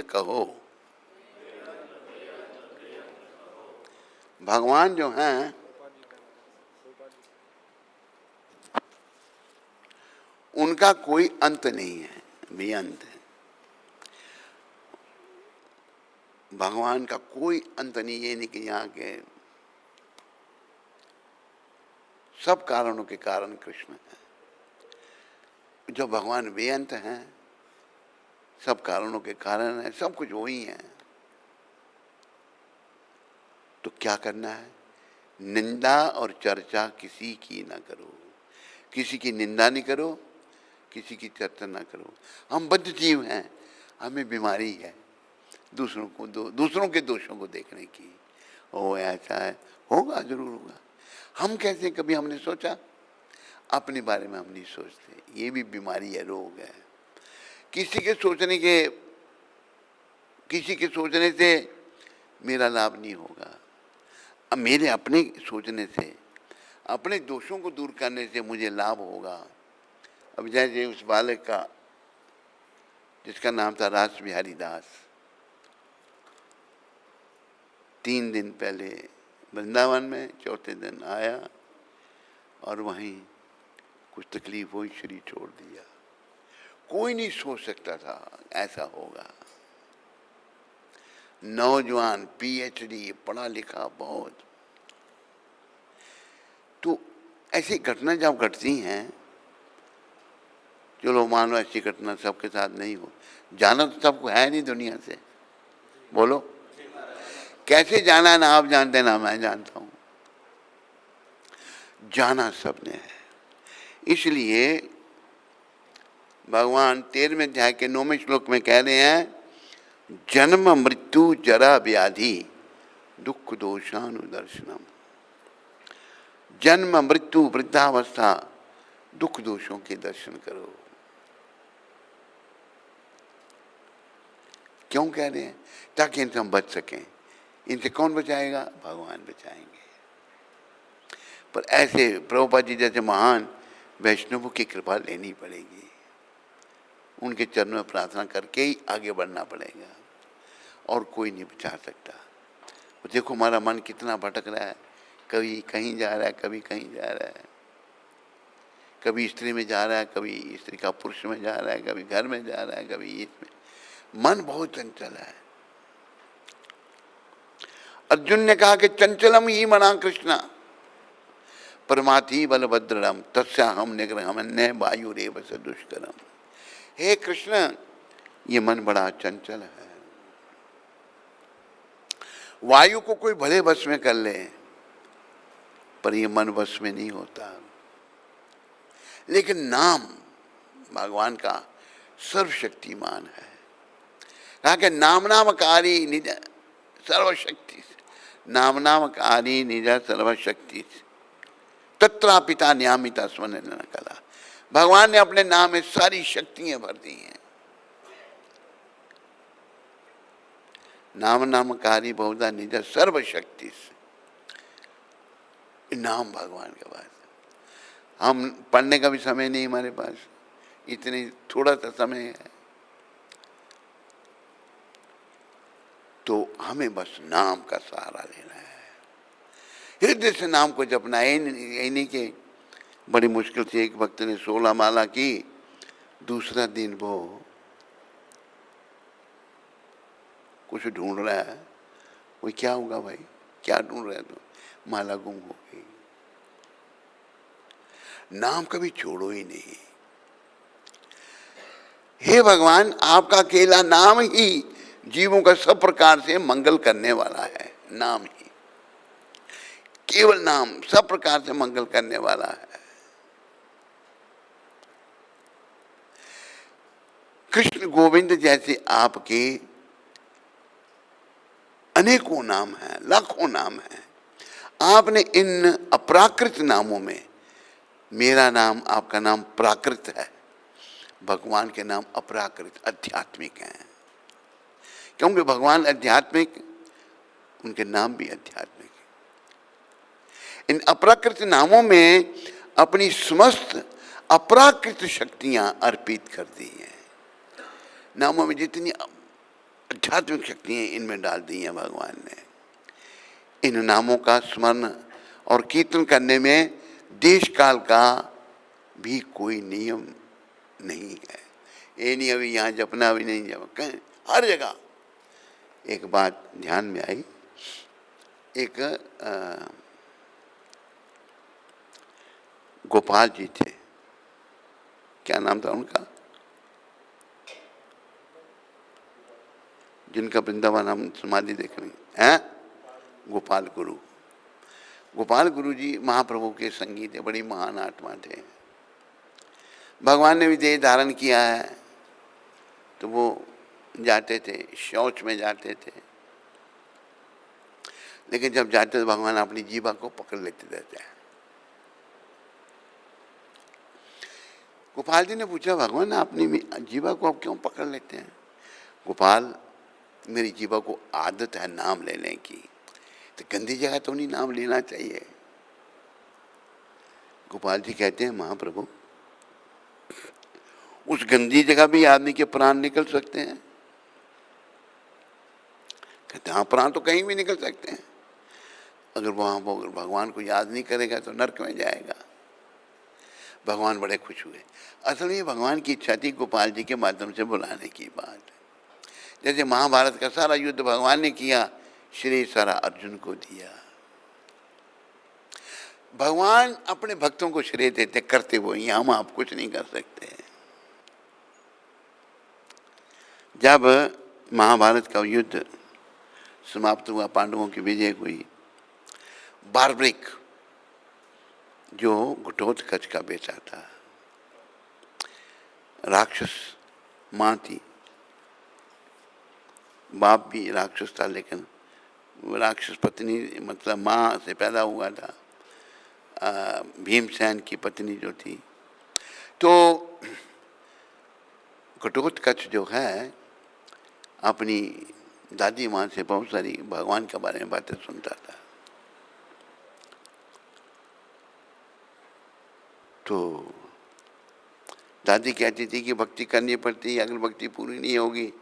कहो। भगवान जो हैं उनका कोई अंत नहीं है, बेअंत है। भगवान का कोई अंत नहीं, ये नहीं कि यहाँ के सब कारणों के कारण कृष्ण है। जो भगवान बेअंत हैं, सब कारणों के कारण है, सब कुछ वही है। तो क्या करना है? निंदा और चर्चा किसी की ना करो, किसी की निंदा नहीं करो, किसी की चर्चा ना करो। हम बद्ध जीव हैं, हमें बीमारी है दूसरों के दोषों को देखने की। ओ ऐसा है, होगा, जरूर होगा। हम कैसे, कभी हमने सोचा? अपने बारे में हम नहीं सोचते, ये भी बीमारी है, रोग है। किसी के सोचने से मेरा लाभ नहीं होगा। अब मेरे अपने सोचने से, अपने दोषों को दूर करने से मुझे लाभ होगा। अब जैसे उस बालक का, जिसका नाम था रास बिहारी दास, 3 दिन पहले वृंदावन में, चौथे दिन आया और वहीं कुछ तकलीफ हुई, शरीर छोड़ दिया। कोई नहीं सोच सकता था ऐसा होगा। नौजवान, पीएचडी, पढ़ा लिखा बहुत। तो ऐसी घटना जब घटती हैं, चलो मान लो ऐसी घटना सबके साथ नहीं हो, जाना तो सबको है नहीं दुनिया से, बोलो कैसे जाना है? ना आप जानते ना मैं जानता हूं, जाना सबने है। इसलिए भगवान 13वें अध्याय के 9वें श्लोक में कह रहे हैं, जन्म मृत्यु जरा व्याधि दुख दोषानुदर्शनम। जन्म मृत्यु वृद्धावस्था दुख दोषों के दर्शन करो। क्यों कह रहे हैं? ताकि इनसे हम बच सकें। इनसे कौन बचाएगा? भगवान बचाएंगे। पर ऐसे प्रभुपाद जी जैसे महान वैष्णवों की कृपा लेनी पड़ेगी, उनके चरणों में प्रार्थना करके ही आगे बढ़ना पड़ेगा, और कोई नहीं बचा सकता। देखो हमारा मन कितना भटक रहा है, कभी कहीं जा रहा है, कभी कहीं जा रहा है, कभी स्त्री में जा रहा है, कभी स्त्री का पुरुष में जा रहा है, कभी घर में जा रहा है, कभी इसमें। मन बहुत चंचल है। अर्जुन ने कहा कि चंचलम ही मना कृष्णा परमाथि बलभद्रम तस्याहम निग्रहमन्य वायुरेव स दुष्करम। हे कृष्ण, ये मन बड़ा चंचल है। वायु को कोई भले वश में कर ले, पर ये मन वश में नहीं होता। लेकिन नाम भगवान का सर्वशक्तिमान है। कहा कि नाम नामकारी निज सर्वशक्ति, नाम नामकारी निज सर्वशक्ति तत्रापिता न्यामिता स्वर्ण कला। भगवान ने अपने नाम में सारी शक्तियां भर दी हैं। नाम नामकारी बहुधा निज सर्वशक्ति, नाम भगवान के पास। हम पढ़ने का भी समय नहीं हमारे पास, इतनी थोड़ा सा समय है। तो हमें बस नाम का सहारा लेना है, हृदय से नाम को जपना है। नहीं कि बड़ी मुश्किल से एक भक्त ने 16 माला की, दूसरा दिन वो कुछ ढूंढ रहा है। वो क्या होगा भाई, क्या ढूंढ रहा है? तो माला गुम हो गई। नाम कभी छोड़ो ही नहीं। हे भगवान, आपका अकेला नाम ही जीवों का सब प्रकार से मंगल करने वाला है। नाम ही, केवल नाम सब प्रकार से मंगल करने वाला है। कृष्ण गोविंद जैसे आपके अनेकों नाम हैं, लाखों नाम हैं। आपने इन अप्राकृत नामों में, मेरा नाम, आपका नाम प्राकृत है, भगवान के नाम अप्राकृत, आध्यात्मिक हैं। क्योंकि भगवान आध्यात्मिक, उनके नाम भी आध्यात्मिक हैं। इन अप्राकृत नामों में अपनी समस्त अप्राकृत शक्तियां अर्पित कर दी हैं। नामों में जितनी आध्यात्मिक शक्तियाँ इनमें डाल दी हैं भगवान ने। इन नामों का स्मरण और कीर्तन करने में देश काल का भी कोई नियम नहीं है। ये नहीं अभी यहाँ जपना, अभी नहीं जप, कहीं हर जगह। एक बात ध्यान में आई, एक गोपाल जी थे, क्या नाम था उनका, जिनका वृंदावन हम समाधि देख रहे हैं, गोपाल गुरु। गोपाल गुरु जी महाप्रभु के संगी थे, बड़ी महान आत्मा थे। भगवान ने भी देह धारण किया है, तो वो जाते थे, शौच में जाते थे, लेकिन जब जाते तो भगवान अपनी जीवा को पकड़ लेते रहते हैं। गोपाल जी ने पूछा, भगवान अपनी जीवा को आप क्यों पकड़ लेते हैं? गोपाल, मेरी जीवा को आदत है नाम लेने की, तो गंदी जगह तो नहीं नाम लेना चाहिए। गोपाल जी कहते हैं, महाप्रभु उस गंदी जगह भी आदमी के प्राण निकल सकते हैं। कहते हाँ, प्राण तो कहीं भी निकल सकते हैं। अगर वहाँ भगवान को याद नहीं करेगा तो नरक में जाएगा। भगवान बड़े खुश हुए। असल में भगवान की इच्छा थी गोपाल जी के माध्यम से बुलाने की बात। जैसे महाभारत का सारा युद्ध भगवान ने किया, श्रेय सारा अर्जुन को दिया। भगवान अपने भक्तों को श्रेय देते, करते वो ही, हम आप कुछ नहीं कर सकते। जब महाभारत का युद्ध समाप्त हुआ, पांडवों की विजय हुई, बार्बरिक जो घटोत्कच का बेटा था, राक्षस माँ थी, बाप भी राक्षस था, लेकिन राक्षस पत्नी मतलब माँ से पैदा हुआ था, भीमसेन की पत्नी जो थी। तो घटोत्कच जो है अपनी दादी माँ से बहुत सारी भगवान के बारे में बातें सुनता था। तो दादी कहती थी कि भक्ति करनी पड़ती है, अगर भक्ति पूरी नहीं होगी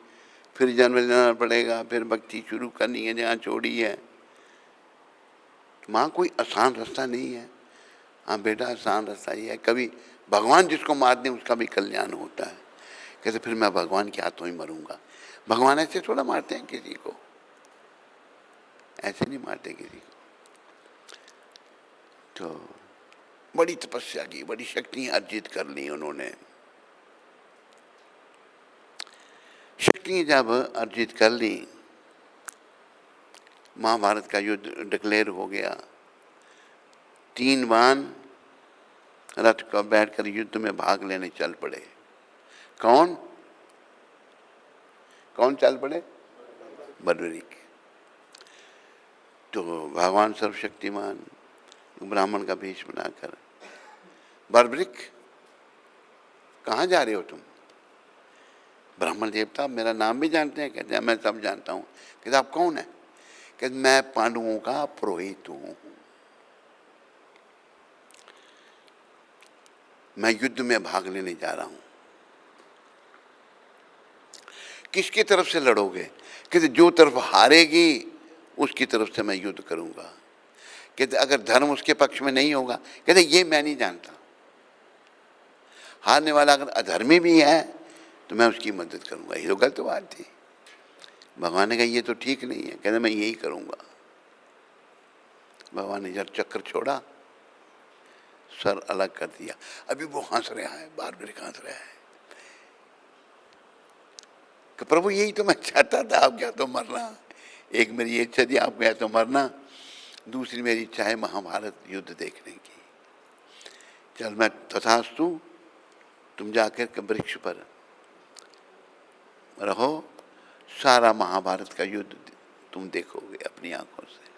फिर जन्म लेना पड़ेगा, फिर भक्ति शुरू करनी है जहाँ छोड़ी है। माँ कोई आसान रास्ता नहीं है। हाँ बेटा, आसान रास्ता ही है, कभी भगवान जिसको मार दे उसका भी कल्याण होता है। कहते फिर मैं भगवान के हाथों ही मरूंगा। भगवान ऐसे थोड़ा मारते हैं किसी को, ऐसे नहीं मारते किसी को। तो बड़ी तपस्या की, बड़ी शक्ति अर्जित कर ली उन्होंने। शक्ति जब अर्जित कर ली, महाभारत का युद्ध डिक्लेयर हो गया। 3 बाण रथ पर बैठकर युद्ध में भाग लेने चल पड़े। कौन कौन चल पड़े? बर्बरीक। तो भगवान सर्वशक्तिमान ब्राह्मण का भेष बनाकर, बर्बरीक कहाँ जा रहे हो तुम? ब्राह्मण देवता मेरा नाम भी जानते हैं? कहते हैं मैं सब जानता हूँ। कहते आप कौन है? कहते मैं पांडवों का पुरोहित हूँ, मैं युद्ध में भाग लेने जा रहा हूँ। किसकी तरफ से लड़ोगे? कहते जो तरफ हारेगी उसकी तरफ से मैं युद्ध करूँगा। कहते अगर धर्म उसके पक्ष में नहीं होगा, कहते ये मैं नहीं जानता। हारने वाला अगर अधर्मी भी है तो मैं उसकी मदद करूँगा। ये तो गलत बात थी। भगवान ने कहा ये तो ठीक नहीं है। कहते मैं यही करूँगा। भगवान ने जब चक्र छोड़ा, सर अलग कर दिया। अभी वो हंस रहा है, बार्बरिक हंस रहा है कि प्रभु यही तो मैं चाहता था, आप क्या तो मरना। एक मेरी इच्छा थी, आप क्या तो मरना, दूसरी मेरी इच्छा है महाभारत युद्ध देखने की। चल मैं तथास्तु, तुम जाकर वृक्ष पर रहो, सारा महाभारत का युद्ध तुम देखोगे अपनी आंखों से।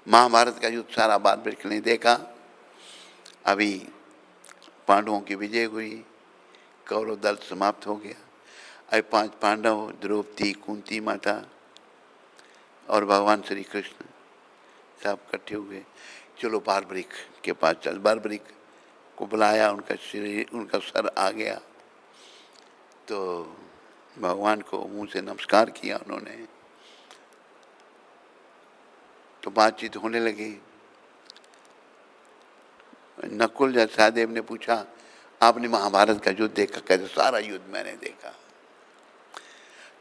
महाभारत का युद्ध सारा बार्बरिक ने देखा। अभी पांडवों की विजय हुई, कौरव दल समाप्त हो गया। अब 5 पांडव, द्रौपदी, कुंती माता और भगवान श्री कृष्ण सब इकट्ठे हुए। चलो बार्बरिक के पास चल। बार्बरिक को बुलाया, उनका शरीर, उनका सर आ गया। तो भगवान को मुंह से नमस्कार किया उन्होंने, तो बातचीत होने लगी। नकुल या सहदेव ने पूछा, आपने महाभारत का युद्ध देखा? कहते सारा युद्ध मैंने देखा।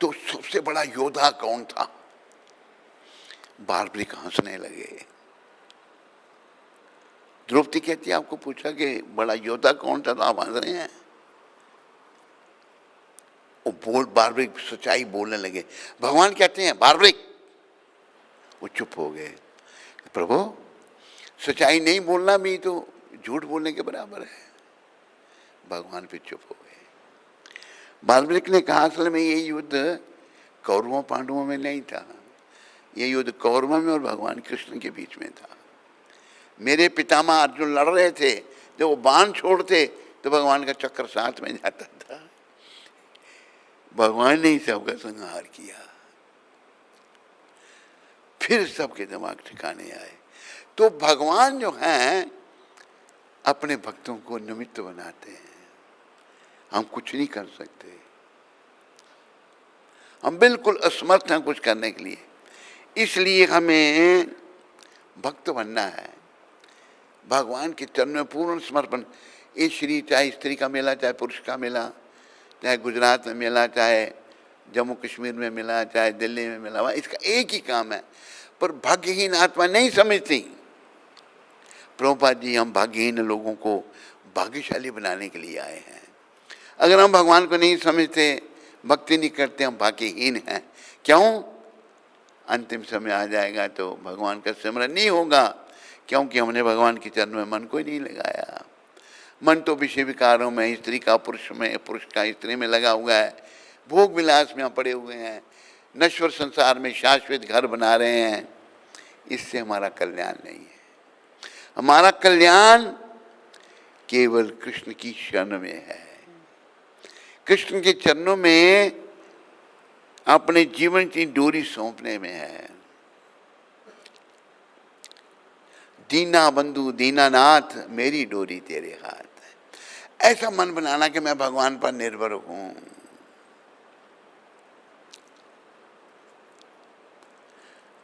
तो सबसे बड़ा योद्धा कौन था? बार्बरिक हंसने लगे। द्रौपदी कहती है, आपको पूछा कि बड़ा योद्धा कौन था तो आप हंस रहे हैं? वो बार्बरिक सच्चाई बोलने लगे। भगवान कहते हैं बार्बरिक, वो चुप हो गए। प्रभु, सच्चाई नहीं बोलना भी तो झूठ बोलने के बराबर है। भगवान फिर चुप हो गए। बार्बरिक ने कहा, असल में ये युद्ध कौरवों पांडवों में नहीं था, ये युद्ध कौरवों में और भगवान कृष्ण के बीच में था। मेरे पितामह अर्जुन लड़ रहे थे, जब वो बाण छोड़ते तो भगवान का चक्र साथ में जाता था। भगवान ने ही सबका संहार किया। फिर सबके दिमाग ठिकाने आए। तो भगवान जो हैं अपने भक्तों को निमित्त बनाते हैं। हम कुछ नहीं कर सकते, हम बिल्कुल असमर्थ हैं कुछ करने के लिए। इसलिए हमें भक्त बनना है, भगवान के चरणों में पूर्ण समर्पण। ये श्री, चाहे स्त्री का मेला, चाहे पुरुष का मेला, चाहे गुजरात में मेला, चाहे जम्मू कश्मीर में मिला, चाहे दिल्ली में मिला, इसका एक ही काम है। पर भाग्यहीन आत्मा नहीं समझती। प्रभुपाद जी हम भाग्यहीन लोगों को भाग्यशाली बनाने के लिए आए हैं। अगर हम भगवान को नहीं समझते, भक्ति नहीं करते, हम भाग्यहीन हैं। क्यों? अंतिम समय आ जाएगा तो भगवान का सिमरन नहीं होगा, क्योंकि हमने भगवान के चरण में मन को ही नहीं लगाया। मन तो विषय विकारों में, स्त्री का पुरुष में, पुरुष का स्त्री में लगा हुआ है। भोग विलास में हम पड़े हुए हैं, नश्वर संसार में शाश्वत घर बना रहे हैं। इससे हमारा कल्याण नहीं है। हमारा कल्याण केवल कृष्ण की शरण में है। कृष्ण के चरणों में अपने जीवन की डोरी सौंपने में है। दीना बंधु दीनानाथ, मेरी डोरी तेरे हाथ है। ऐसा मन बनाना कि मैं भगवान पर निर्भर हूं।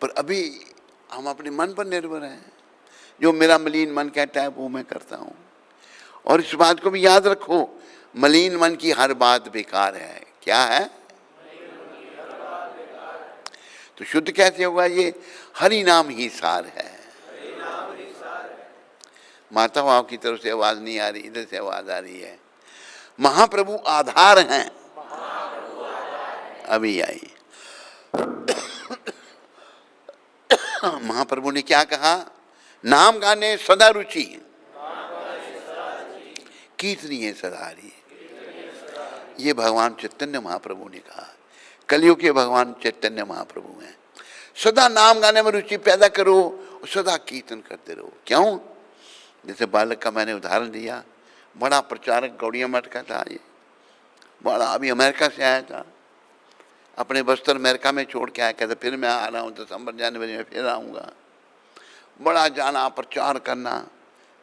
पर अभी हम अपने मन पर निर्भर हैं। जो मेरा मलिन मन कहता है वो मैं करता हूं। और इस बात को भी याद रखो, मलिन मन की हर बात बेकार है। क्या है? तो शुद्ध कैसे होगा? ये हरि नाम ही सार है। माता बाप की तरफ से आवाज नहीं आ रही, इधर से आवाज आ रही है। महाप्रभु आधार हैं। अभी आई। महाप्रभु ने क्या कहा? नाम गाने सदा रुचि, कीर्तनीय सदा हरि। ये भगवान चैतन्य महाप्रभु ने कहा। कलयुग के भगवान चैतन्य महाप्रभु हैं। सदा नाम गाने में रुचि पैदा करो, सदा कीर्तन करते रहो। क्यों? जैसे बालक का मैंने उदाहरण दिया, बड़ा प्रचारक गौड़िया मठ का था। ये बड़ा अभी अमेरिका से आया था, अपने बस्तर अमेरिका में छोड़ के आया। कहते फिर मैं आ रहा हूँ, दिसंबर जनवरी में फिर आऊँगा। बड़ा जाना, प्रचार करना,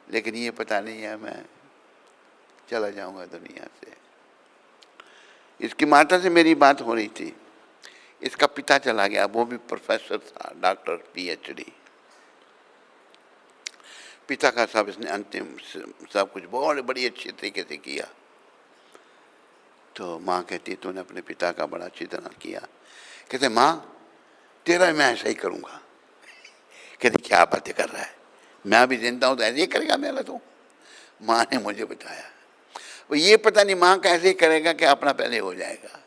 लेकिन ये पता नहीं है मैं चला जाऊँगा दुनिया से। इसकी माता से मेरी बात हो रही थी। इसका पिता चला गया, वो भी प्रोफेसर था, डॉक्टर PhD। पिता का सब इसने अंतिम सब कुछ बहुत बड़ी अच्छी तरीके से किया। तो माँ कहती तूने अपने पिता का बड़ा अच्छी तरह किया। कहते माँ तेरा मैं ऐसा ही करूँगा। कहती क्या बातें कर रहा है, मैं भी जिंदा हूँ तो ऐसे ही करेगा मेरा। तो माँ ने मुझे बताया। वो ये पता नहीं माँ कैसे करेगा कि अपना पहले हो जाएगा।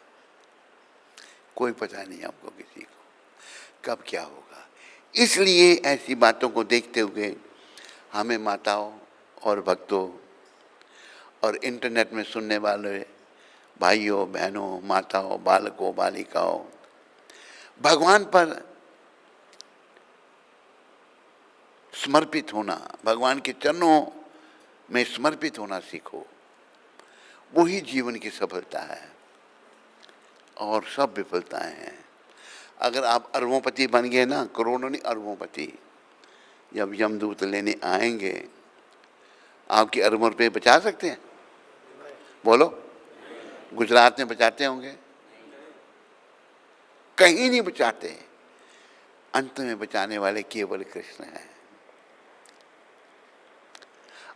कोई पता नहीं आपको किसी को कब क्या होगा। इसलिए ऐसी बातों को देखते हुए हमें माताओं और भक्तों और इंटरनेट में सुनने वाले भाइयों बहनों, माताओं, बालकों, बालिकाओं, भगवान पर समर्पित होना, भगवान के चरणों में समर्पित होना सीखो। वही जीवन की सफलता है और सब विफलताएं हैं। अगर आप अरबोंपति बन गए ना, करोड़ों नहीं अरबोंपति, जब यमदूत लेने आएंगे आपके अरबों रुपये बचा सकते हैं? बोलो। गुजरात में बचाते होंगे, कहीं नहीं बचाते, अंत में बचाने वाले केवल कृष्ण हैं।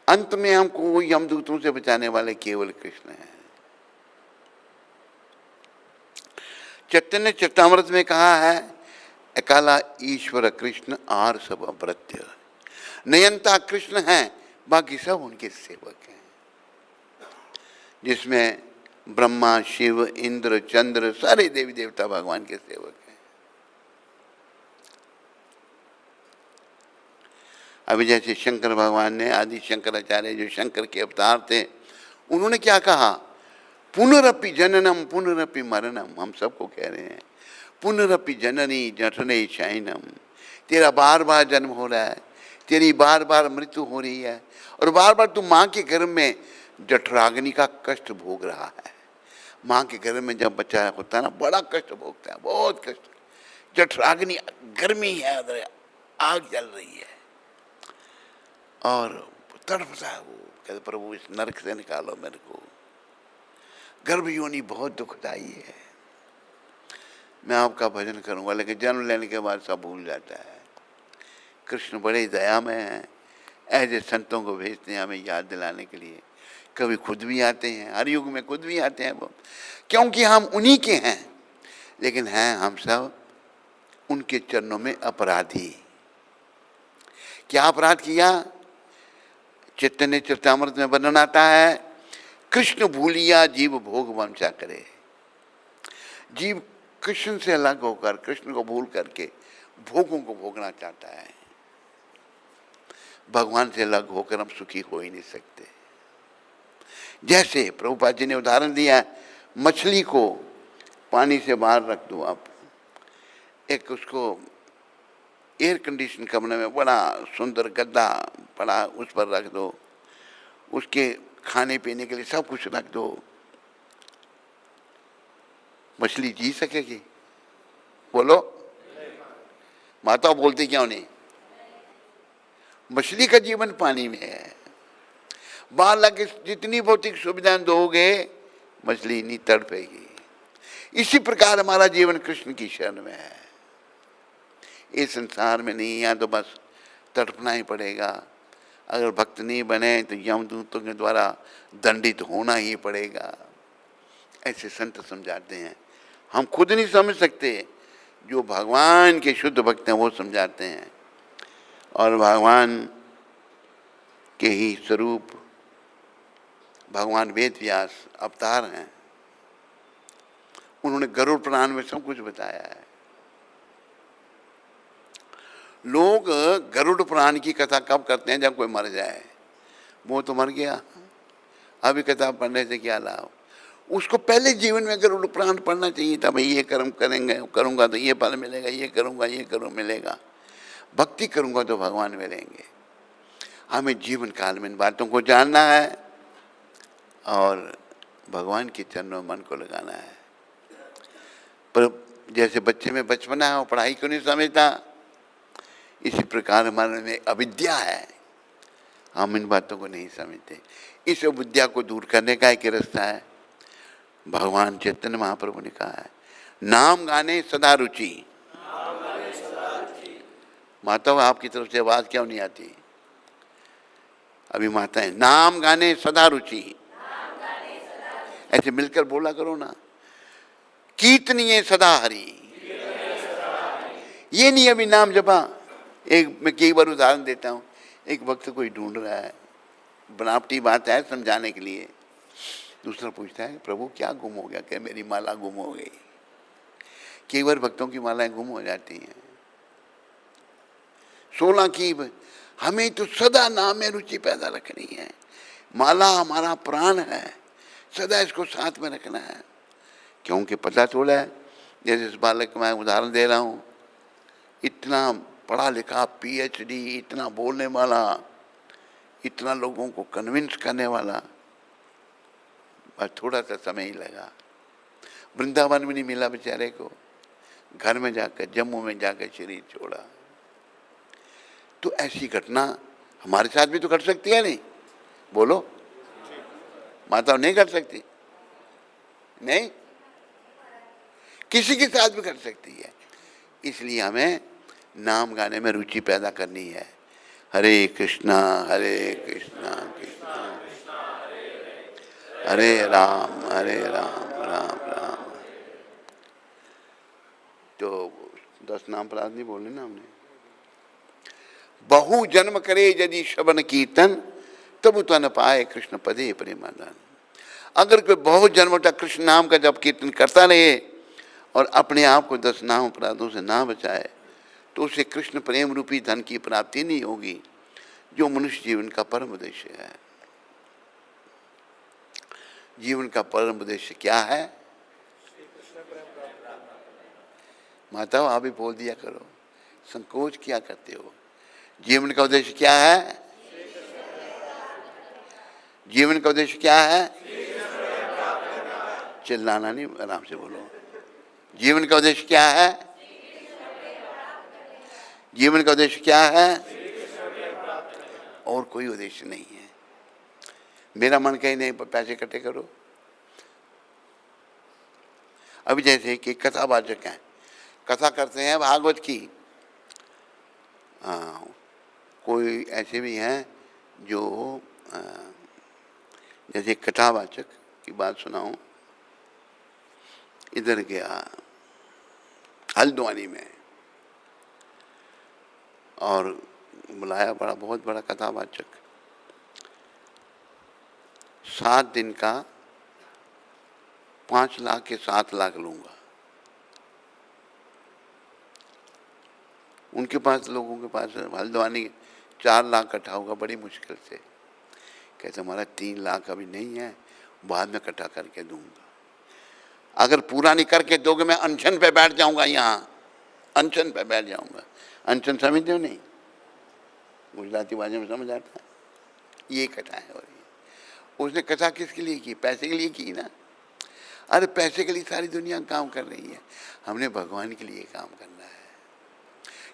अंत में हमको यमदूतों से बचाने वाले केवल कृष्ण हैं। चैतन्य चरितामृत में कहा है, अकाला ईश्वर कृष्ण आर सब अभृत्य, नियंता कृष्ण हैं, बाकी सब उनके सेवक हैं। जिसमें ब्रह्मा, शिव, इंद्र, चंद्र सारे देवी देवता भगवान के सेवक हैं। अभी जैसे शंकर भगवान ने, आदि शंकराचार्य जो शंकर के अवतार थे, उन्होंने क्या कहा, पुनरपि जननम पुनरपि मरणम। हम सबको कह रहे हैं पुनरपि जननी जठने शयनम, तेरा बार बार जन्म हो रहा है, तेरी बार बार मृत्यु हो रही है, और बार बार तू माँ के गर्भ में जठराग्नि का कष्ट भोग रहा है। माँ के गर्भ में जब बच्चा होता है ना, बड़ा कष्ट भोगता है, बहुत कष्ट। जठराग्नि गर्मी है, उधर आग जल रही है और तड़पता है वो, कहते प्रभु इस नरक से निकालो मेरे को, गर्भ योनि बहुत दुखदाई है, मैं आपका भजन करूंगा। लेकिन जन्म लेने के बाद सब भूल जाता है। कृष्ण बड़े दया में हैं, ऐसे संतों को भेजते हैं हमें याद दिलाने के लिए। कभी खुद भी आते हैं, हर युग में खुद भी आते हैं वो, क्योंकि हम उन्हीं के हैं, लेकिन हैं हम सब उनके चरणों में अपराधी। क्या अपराध किया? चैतन्य चरितामृत में वर्णन आता है, कृष्ण भूलिया जीव भोग वंशा करे। जीव कृष्ण से अलग होकर, कृष्ण को भूल करके भोगों को भोगना चाहता है। भगवान से अलग होकर हम सुखी हो ही नहीं सकते। जैसे प्रभुपाद जी ने उदाहरण दिया, मछली को पानी से बाहर रख दो आप, एक उसको एयर कंडीशन कमरे में बड़ा सुंदर गद्दा पड़ा, उस पर रख दो, उसके खाने पीने के लिए सब कुछ रख दो, मछली जी सकेगी? बोलो, माता बोलती क्यों नहीं? मछली का जीवन पानी में है। बाहर लगे जितनी भौतिक सुविधाएं दोगे, मछली नहीं तड़पेगी। इसी प्रकार हमारा जीवन कृष्ण की शरण में है। इस संसार में नहीं, यहाँ तो बस तड़पना ही पड़ेगा। अगर भक्त नहीं बने तो यमदूतों के द्वारा दंडित होना ही पड़ेगा। ऐसे संत समझाते हैं, हम खुद नहीं समझ सकते, जो भगवान के शुद्ध भक्त हैं वो समझाते हैं। और भगवान के ही स्वरूप भगवान वेद व्यास अवतार हैं, उन्होंने गरुड़ पुराण में सब कुछ बताया है। लोग गरुड़ पुराण की कथा कब करते हैं? जब कोई मर जाए। वो तो मर गया, अभी कथा पढ़ने से क्या लाभ? उसको पहले जीवन में गरुड़ पुराण पढ़ना चाहिए था। भाई ये कर्म करेंगे, करूँगा तो ये फल मिलेगा, ये करूँगा ये करूँ मिलेगा, भक्ति करूँगा तो भगवान मिलेंगे। हमें जीवन काल में इन बातों को जानना है और भगवान के चरणों में मन को लगाना है। पर जैसे बच्चे में बचपना है, वो पढ़ाई क्यों नहीं समझता, इसी प्रकार हमारे में अविद्या है, हम इन बातों को नहीं समझते। इस अविद्या को दूर करने का एक रास्ता है, भगवान चैतन्य महाप्रभु ने कहा है, नाम गाने सदा रुचि। माता आपकी तरफ से आवाज क्यों नहीं आती? अभी माता है, नाम गाने सदा रुचि, ऐसे मिलकर बोला करो ना। कीर्तनीय सदा हरि, ये नहीं अभी नाम जपा। एक मैं कई बार उदाहरण देता हूँ, एक वक्त कोई ढूंढ रहा है, बनावटी बात है समझाने के लिए। दूसरा पूछता है, प्रभु क्या गुम हो गया? क्या मेरी माला गुम हो गई? कई बार भक्तों की मालाएं गुम हो जाती हैं। 16 की, हमें तो सदा नाम में रुचि पैदा रखनी है। माला हमारा प्राण है, सदा इसको साथ में रखना है। क्योंकि पता थोड़ा है, जैसे इस बालक का मैं उदाहरण दे रहा हूँ, इतना पढ़ा लिखा PhD, इतना बोलने वाला, इतना लोगों को कन्विंस करने वाला, बस थोड़ा सा समय ही लगा। वृंदावन में नहीं मिला बेचारे को, घर में जाकर, जम्मू में जाकर शरीर छोड़ा। तो ऐसी घटना हमारे साथ भी तो घट सकती है नहीं? बोलो, माता नहीं कर सकती? नहीं, किसी के साथ भी कर सकती है। इसलिए हमें नाम गाने में रुचि पैदा करनी है। हरे कृष्णा कृष्णा हरे राम राम राम। तो 10 नाम अपराध नहीं बोले ना हमने। बहु जन्म करे यदि श्रवण कीर्तन तब तन पाए कृष्ण पदे प्रेमानंद। अगर कोई बहुत जन्म तक कृष्ण नाम का जब कीर्तन करता रहे और अपने आप को 10 नाम अपराधों से ना बचाए तो उसे कृष्ण प्रेम रूपी धन की प्राप्ति नहीं होगी, जो मनुष्य जीवन का परम उद्देश्य है। जीवन का परम उद्देश्य क्या है? माताओं आप भी बोल दिया करो, संकोच क्या करते हो? जीवन का उद्देश्य क्या है? जीवन का उद्देश्य क्या है? चिल्लाना नहीं, आराम से बोलो। जीवन का उद्देश्य क्या है? जीवन का उद्देश्य क्या है? और कोई उद्देश्य नहीं है। मेरा मन कहीं नहीं पैसे इकट्ठे करो। अभी जैसे कि कथावाचक हैं, कथा करते हैं भागवत की। कोई ऐसे भी हैं जो जैसे कथावाचक की बात सुनाऊं, इधर गया हल्द्वानी में और बुलाया बहुत बड़ा कथावाचक, 7 दिन का 5 लाख के 7 लाख लूंगा। उनके पास, लोगों के पास हल्द्वानी 4 लाख इकट्ठा होगा बड़ी मुश्किल से। कहते हमारा 3 लाख अभी नहीं है, बाद में इकट्ठा करके दूंगा। अगर पूरा नहीं करके दोगे मैं अनशन पे बैठ जाऊंगा, यहाँ अनशन पे बैठ जाऊंगा। अनशन समझते हो नहीं? गुजराती भाषा में समझ आता है? ये कथा है। और उसने कथा किसके लिए की? पैसे के लिए की ना। अरे पैसे के लिए सारी दुनिया काम कर रही है, हमने भगवान के लिए काम करना है,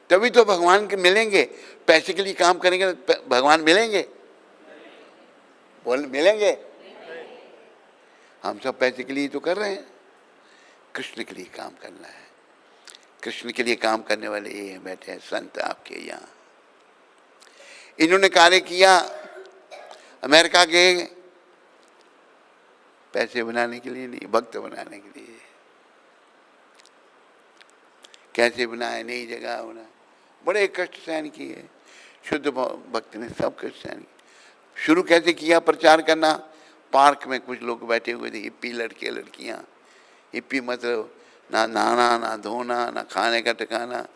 तभी तो भगवान के मिलेंगे। पैसे के लिए काम करेंगे तो भगवान मिलेंगे? बोल मिलेंगे? हम सब पैसे के लिए तो कर रहे हैं, कृष्ण के लिए काम करना है। कृष्ण के लिए काम करने वाले ये बैठे हैं संत आपके यहाँ। इन्होंने कार्य किया, अमेरिका गए, पैसे बनाने के लिए नहीं, भक्त बनाने के लिए। कैसे बनाए? नई जगह बना, बड़े कष्ट सहन किए। शुद्ध भक्त ने सब कष्ट सहन किए। शुरू कैसे किया प्रचार करना? पार्क में कुछ लोग बैठे हुए थे, हिप्पी लड़के लड़कियां। हिप्पी मतलब ना नहाना, ना धोना, ना खाने का ठिकाना,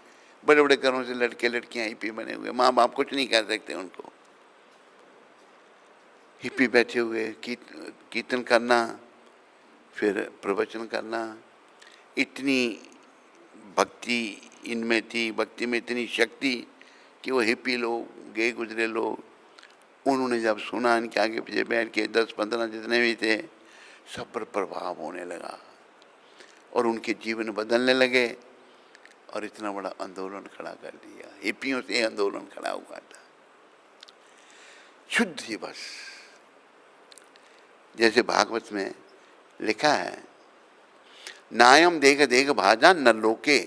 बड़े बड़े घरों से लड़के लड़कियां हिप्पी बने हुए। माँ बाप कुछ नहीं कर सकते उनको। हिप्पी बैठे हुए कीर्तन करना, फिर प्रवचन करना। इतनी भक्ति इनमें थी, भक्ति में इतनी शक्ति कि वो हिप्पी लोग, गए गुजरे लोग, उन्होंने जब सुना, इनके आगे पीछे बैठ के 10-15 जितने भी थे, सब पर प्रभाव होने लगा और उनके जीवन बदलने लगे और इतना बड़ा आंदोलन खड़ा कर दिया। हिप्पियों से आंदोलन खड़ा हुआ था। शुद्ध दिवस, जैसे भागवत में लिखा है, नायम देख देख भाजा न लोके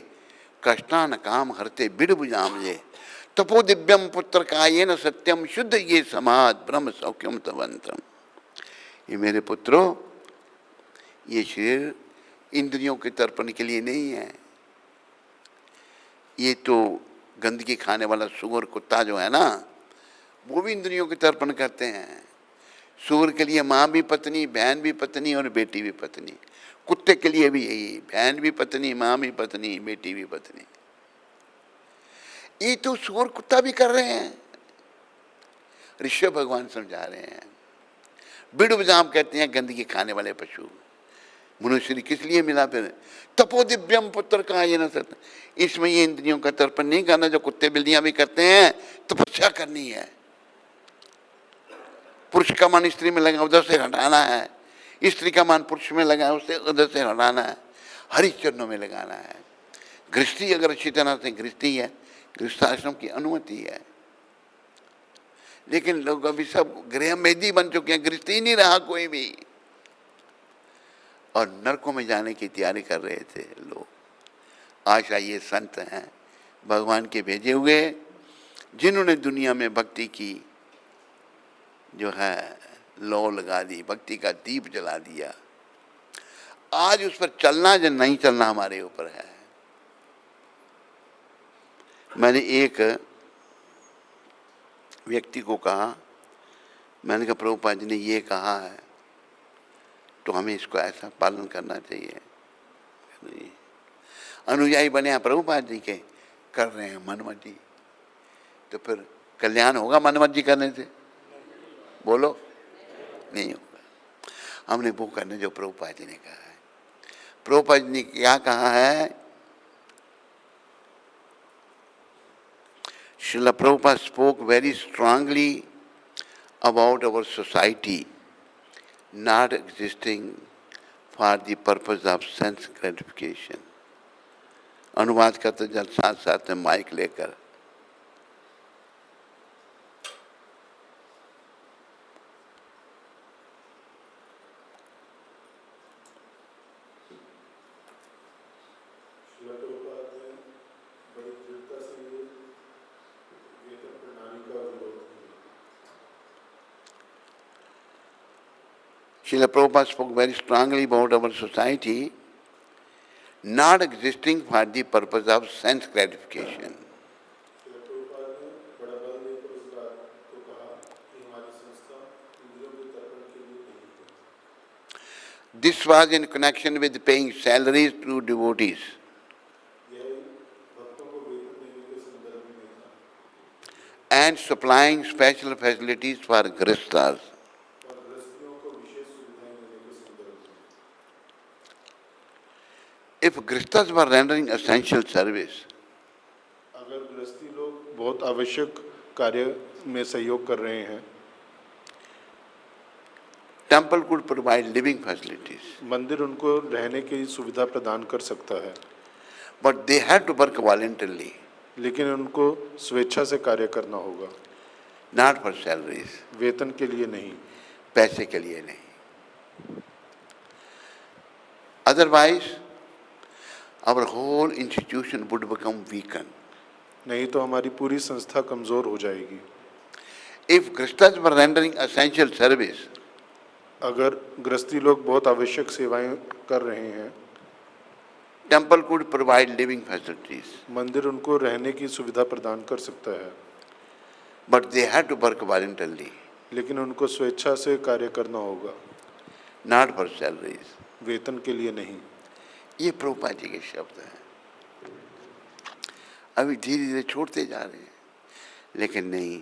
कष्टा न काम हरते बिड़ बुझाम जे तपो दिव्यम पुत्र काये न सत्यम शुद्ध ये समाज ब्रह्म सौख्यम तवंतम। ये मेरे पुत्रों, ये शरीर इंद्रियों के तर्पण के लिए नहीं है। ये तो गंदगी खाने वाला सुअर कुत्ता जो है ना, वो भी इंद्रियों के तर्पण करते हैं। सुअर के लिए माँ भी पत्नी, बहन भी पत्नी और बेटी भी पत्नी। कुत्ते के लिए भी यही, बहन भी पत्नी, माँ भी पत्नी, बेटी भी पत्नी। ये तो सुअर कुत्ता भी कर रहे हैं। ऋषभ भगवान समझा रहे हैं। बिड़ुबजाम कहते हैं गंदगी खाने वाले पशु। मनुष्य किस लिए मिला? फिर तपो दिव्यम पुत्र का ये न सत्य, इसमें ये इंद्रियों का तर्पण नहीं करना जो कुत्ते बिल्लियां भी करते हैं। तपस्या करनी है। पुरुष का मन स्त्री में लगा, उधर से हटाना है। स्त्री का मन पुरुष में लगा, उसे उधर से हटाना है। हरि चरणों में लगाना है। गृहस्थी अगर अच्छी तरह से गृहस्थी है, गृहस्थाश्रम की अनुमति है। लेकिन लोग अभी सब गृह मेदी बन चुके हैं, गृहस्थी नहीं रहा कोई भी। और नरकों में जाने की तैयारी कर रहे थे लोग। आशा ये संत हैं भगवान के भेजे हुए, जिन्होंने दुनिया में भक्ति की जो है लौ लगा दी, भक्ति का दीप जला दिया। आज उस पर चलना या नहीं चलना हमारे ऊपर है। मैंने एक व्यक्ति को कहा, मैंने कहा प्रभुपाद जी ने ये कहा है तो हमें इसको ऐसा पालन करना चाहिए। अनुयायी बने हैं प्रभुपाद जी के, कर रहे हैं मनमर्जी, तो फिर कल्याण होगा मनमर्जी करने से? बोलो, नहीं होगा। हमने वो करना जो प्रभुपाद जी ने कहा है। प्रभुपाद जी ने क्या कहा है? Srila Prabhupada spoke very strongly about our society not existing for the purpose of sense gratification. अनुवाद करते जल साथ साथ में माइक लेकर Srila Prabhupada spoke very strongly about our society not existing for the purpose of sense gratification. This was in connection with paying salaries to devotees. And supplying special facilities for Grihasthas. If Grihasthas were rendering essential service, अगर गृहस्थी लोग बहुत आवश्यक कार्य में सहयोग कर रहे हैं, temple could provide living facilities. मंदिर उनको रहने की सुविधा प्रदान कर सकता है, But they had to work voluntarily, लेकिन उनको स्वेच्छा से कार्य करना होगा, not for salaries. वेतन के लिए नहीं, पैसे के लिए नहीं. Otherwise, our whole institution would become weakened. नहीं तो हमारी पूरी संस्था कमजोर हो जाएगी. If Grihasthas were rendering essential service, अगर गृहस्थी लोग बहुत आवश्यक सेवाएं कर रहे हैं, temple could provide living facilities. मंदिर उनको रहने की सुविधा प्रदान कर सकता है, But they had to work voluntarily, लेकिन उनको स्वेच्छा से कार्य करना होगा, not for salaries. वेतन के लिए नहीं. ये प्रभुपाद जी के शब्द हैं. अभी धीरे धीरे छोड़ते जा रहे हैं, लेकिन नहीं,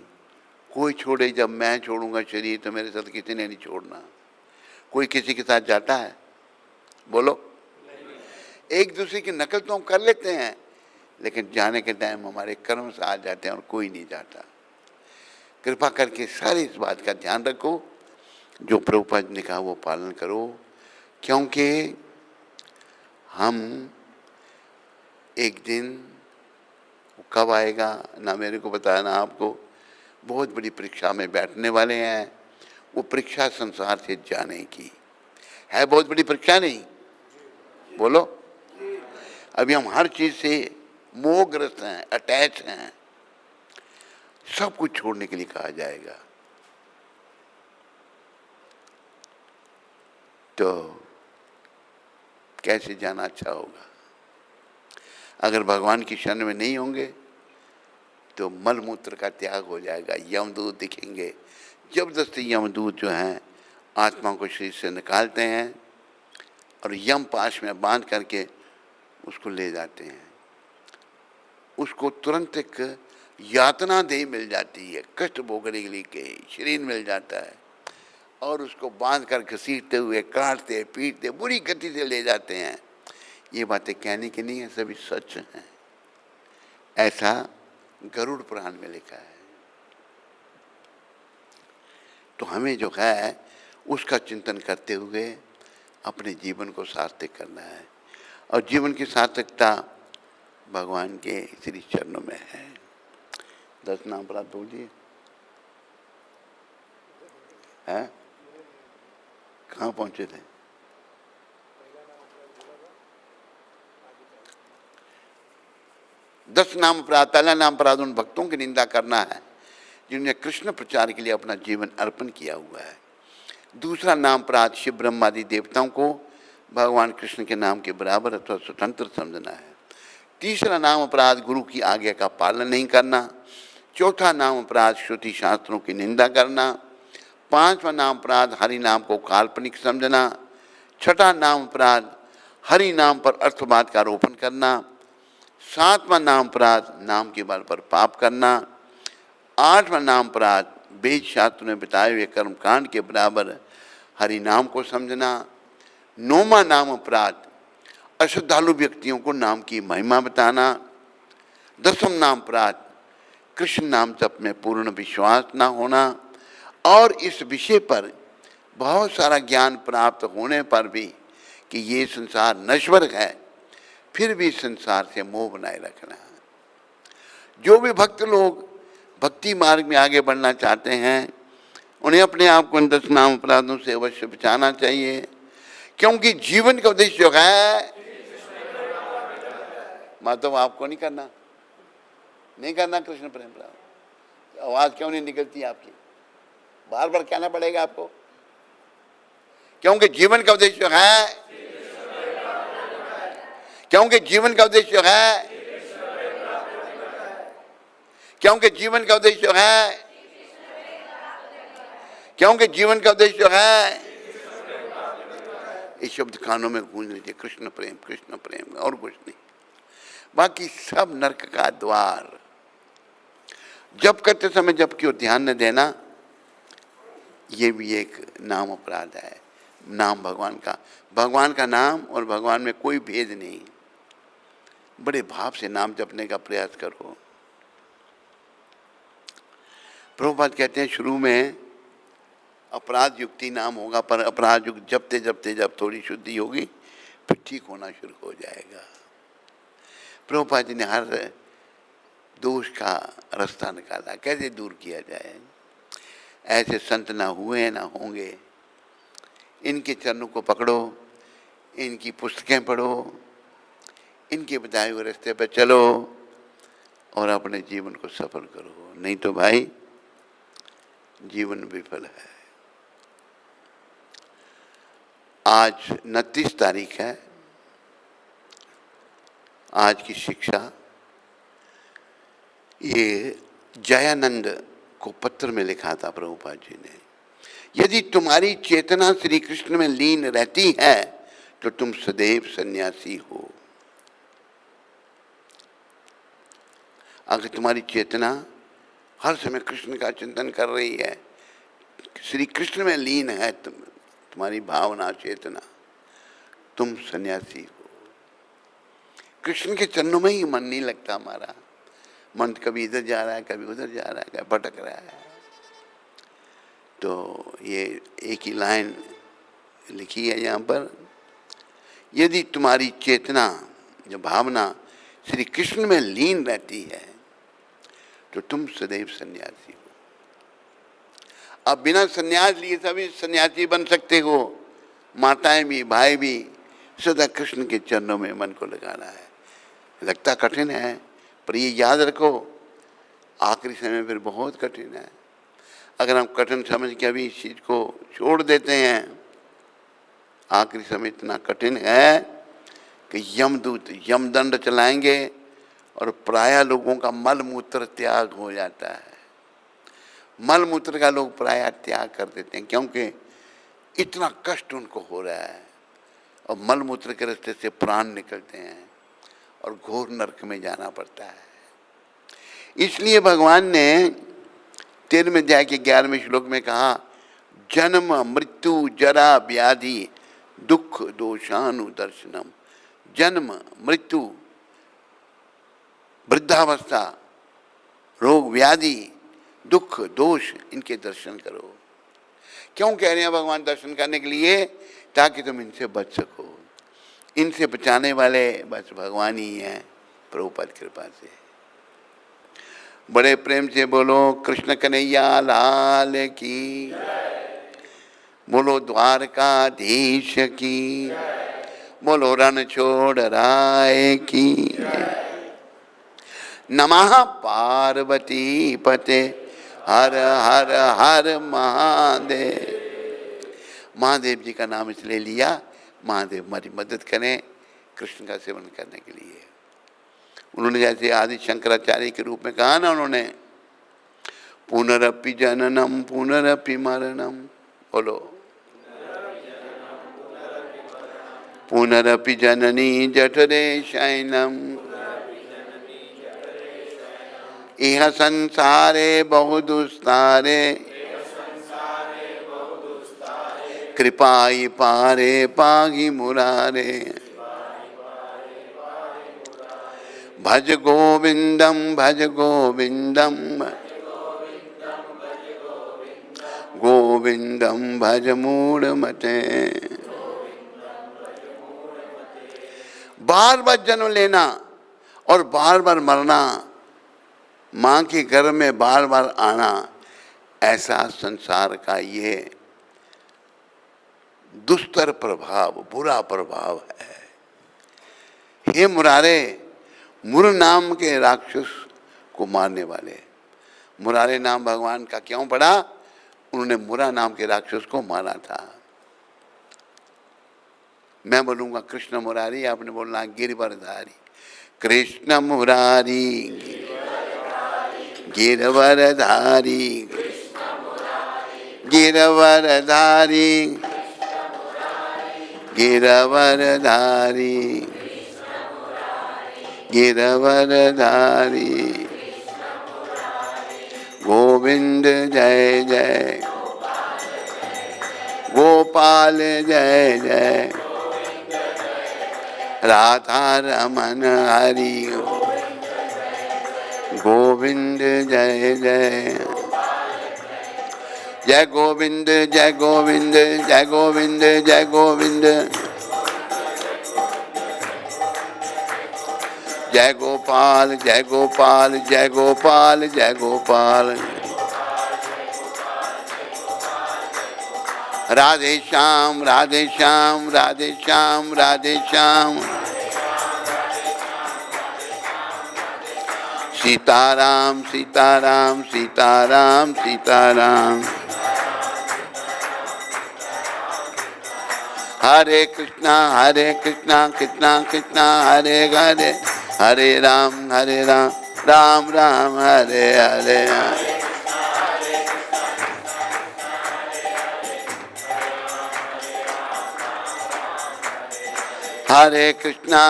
कोई छोड़े. जब मैं छोड़ूंगा शरीर तो मेरे साथ किसी ने नहीं छोड़ना. कोई किसी के साथ जाता है? बोलो. एक दूसरे की नकल तो हम कर लेते हैं, लेकिन जाने के टाइम हमारे कर्म से आ जाते हैं और कोई नहीं जाता. कृपा करके सारी इस बात का ध्यान रखो, जो प्रभुपाद ने कहा वो पालन करो, क्योंकि हम एक दिन, कब आएगा ना मेरे को बताया ना आपको, बहुत बड़ी परीक्षा में बैठने वाले हैं. वो परीक्षा संसार से जाने की है, बहुत बड़ी परीक्षा. नहीं बोलो. अभी हम हर चीज से मोहग्रस्त हैं, अटैच हैं. सब कुछ छोड़ने के लिए कहा जाएगा. तो कैसे जाना अच्छा होगा? अगर भगवान की शरण में नहीं होंगे तो मलमूत्र का त्याग हो जाएगा. यमदूत दिखेंगे, जबरदस्ती यमदूत जो हैं आत्मा को शरीर से निकालते हैं और यम पाश में बांध करके उसको ले जाते हैं. उसको तुरंत एक यातना देह मिल जाती है, कष्ट भोगने के लिए शरीर मिल जाता है, और उसको बांध कर घसीटते हुए काटते पीटते बुरी गति से ले जाते हैं. ये बातें कहने की नहीं है, सभी सच हैं. ऐसा गरुड़ पुराण में लिखा है. तो हमें जो है उसका चिंतन करते हुए अपने जीवन को सार्थक करना है, और जीवन की सार्थकता भगवान के श्री चरणों में है. 10 नाम प्राप्त बोलिए. हैं? कहाँ पहुँचे थे? 10 नाम अपराध। पहला नाम अपराध उन भक्तों की निंदा करना है जिन्होंने कृष्ण प्रचार के लिए अपना जीवन अर्पण किया हुआ है। दूसरा नाम अपराध शिव ब्रह्मादि देवताओं को भगवान कृष्ण के नाम के बराबर अथवा स्वतंत्र समझना है। तीसरा नाम अपराध गुरु की आज्ञा का पालन नहीं करना। चौथा नाम अपराध श्रुति शास्त्रों की निंदा करना। पांचवा नाम अपराध हरि नाम को काल्पनिक समझना। छठा नाम अपराध हरि नाम पर अर्थवाद का आरोपण करना। सातवां नाम अपराध नाम के बल पर पाप करना। आठवां नाम अपराध वेद शास्त्र में बताए हुए कर्मकांड के बराबर हरि नाम को समझना। नौवां नाम अपराध अश्रद्धालु व्यक्तियों को नाम की महिमा बताना। 10वां नाम अपराध कृष्ण नाम जप में पूर्ण विश्वास न होना। और इस विषय पर बहुत सारा ज्ञान प्राप्त होने पर भी कि ये संसार नश्वर है, फिर भी संसार से मोह बनाए रखना। जो भी भक्त लोग भक्ति मार्ग में आगे बढ़ना चाहते हैं उन्हें अपने आप को इन 10 नाम अपराधों से अवश्य बचाना चाहिए, क्योंकि जीवन का उद्देश्य जो है माधव आपको नहीं करना, नहीं करना कृष्ण प्रेम प्राप्त। आवाज क्यों नहीं निकलती आपकी? बार बार कहना पड़ेगा आपको, क्योंकि जीवन का उद्देश्य है, क्योंकि जीवन का उद्देश्य है, क्योंकि जीवन का उद्देश्य है, क्योंकि जीवन का उद्देश्य है। इस शब्द कानों में गूंज लीजिए, कृष्ण प्रेम और कुछ नहीं। बाकी सब नरक का द्वार। जप करते समय जप की ओर ध्यान न देना, ये भी एक नाम अपराध है। नाम भगवान का नाम और भगवान में कोई भेद नहीं। बड़े भाव से नाम जपने का प्रयास करो। प्रभुपाद कहते हैं शुरू में अपराध युक्ति नाम होगा, पर अपराध युक्त जपते जपते जब थोड़ी शुद्धि होगी फिर ठीक होना शुरू हो जाएगा। प्रभुपाद जी ने हर दोष का रास्ता निकाला, कैसे दूर किया जाए। ऐसे संत ना हुए ना होंगे। इनके चरणों को पकड़ो, इनकी पुस्तकें पढ़ो, इनके बताए हुए रास्ते पर चलो और अपने जीवन को सफल करो, नहीं तो भाई जीवन विफल है। आज 29 तारीख है। आज की शिक्षा ये जयानंद को पत्र में लिखा था प्रभुपाद जी ने। यदि तुम्हारी चेतना श्री कृष्ण में लीन रहती है तो तुम सदैव सन्यासी हो। अगर तुम्हारी चेतना हर समय कृष्ण का चिंतन कर रही है, श्री कृष्ण में लीन है तुम्हारी भावना चेतना, तुम सन्यासी हो। कृष्ण के चरणों में ही मन नहीं लगता हमारा। मन कभी इधर जा रहा है, कभी उधर जा रहा है, कभी भटक रहा है। तो ये एक ही लाइन लिखी है यहाँ पर, यदि तुम्हारी चेतना जो भावना श्री कृष्ण में लीन रहती है तो तुम सदैव सन्यासी हो। अब बिना सन्यास लिए सभी सन्यासी बन सकते हो। माताएं भी भाई भी सदा कृष्ण के चरणों में मन को लगाना है। लगता कठिन है, पर ये याद रखो आखिरी समय फिर बहुत कठिन है। अगर हम कठिन समझ के अभी इस चीज़ को छोड़ देते हैं, आखिरी समय इतना कठिन है कि यमदूत यमदंड चलाएंगे और प्रायः लोगों का मल मूत्र त्याग हो जाता है। मल मूत्र का लोग प्रायः त्याग कर देते हैं क्योंकि इतना कष्ट उनको हो रहा है और मल मूत्र के रास्ते से प्राण निकलते हैं और घोर नरक में जाना पड़ता है। इसलिए भगवान ने 13वें अध्याय के 11वें श्लोक में कहा, जन्म मृत्यु जरा व्याधि दुख दोषानुदर्शनम। जन्म मृत्यु वृद्धावस्था रोग व्याधि दुख दोष इनके दर्शन करो। क्यों कह रहे हैं भगवान दर्शन करने के लिए? ताकि तुम इनसे बच सको। इनसे बचाने वाले बस भगवान ही हैं, प्रभुपाद कृपा से। बड़े प्रेम से बोलो कृष्ण कन्हैया लाल की, बोलो द्वारकाधीश की, बोलो रण छोड़ राय की। नमः पार्वती पते हर हर हर महादेव। महादेव जी का नाम इसलिए लिया, महादेव हमारी मदद करें कृष्ण का सेवन करने के लिए। उन्होंने जैसे आदि शंकराचार्य के रूप में कहा ना, उन्होंने पुनरपि जननम पुनरपि मरणम, बोलो पुनरपि जननी जठरे शयनम इह संसारे बहुदुस्तारे कृपाई पारे पाहि मुरारे। भज गोविंदम भज गोविंदम गोविंदम भज मूढ़मते। बार बार जन्म लेना और बार बार मरना, माँ के गर्भ में बार बार आना, ऐसा संसार का ये दुस्तर प्रभाव, बुरा प्रभाव है। हे मुरारे, मुर नाम के राक्षस को मारने वाले, मुरारे नाम भगवान का क्यों पड़ा? उन्होंने मुरा नाम के राक्षस को मारा था। मैं बोलूंगा कृष्ण मुरारी, आपने बोलना गिरवरधारी। कृष्ण मुरारी गिरवरधारी गिरवरधारी गिरवरधारी गिरवरधारी। गोविंद जय जय गोपाल जय जय राधा रमन हरि गोविंद जय जय। जय गोविंद जय गोविंद जय गोविंद जय गोविंद जय गोपाल जय गोपाल जय गोपाल जय गोपाल। राधे श्याम राधे श्याम राधे श्याम राधे श्याम। सीताराम सीताराम सीताराम सीताराम। हरे कृष्णा कृष्णा कृष्णा हरे हरे, हरे राम राम राम हरे हरे। हरे कृष्णा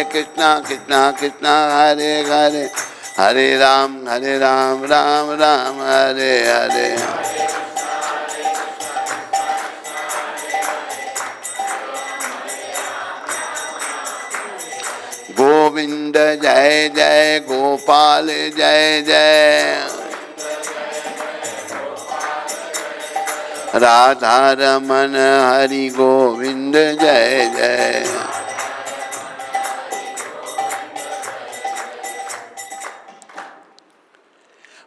कृष्णा कृष्णा हरे हरे, हरे राम राम राम हरे हरे। गोविंद जय जय गोपाल जय जय। राधा रमन हरि गोविंद जय जय।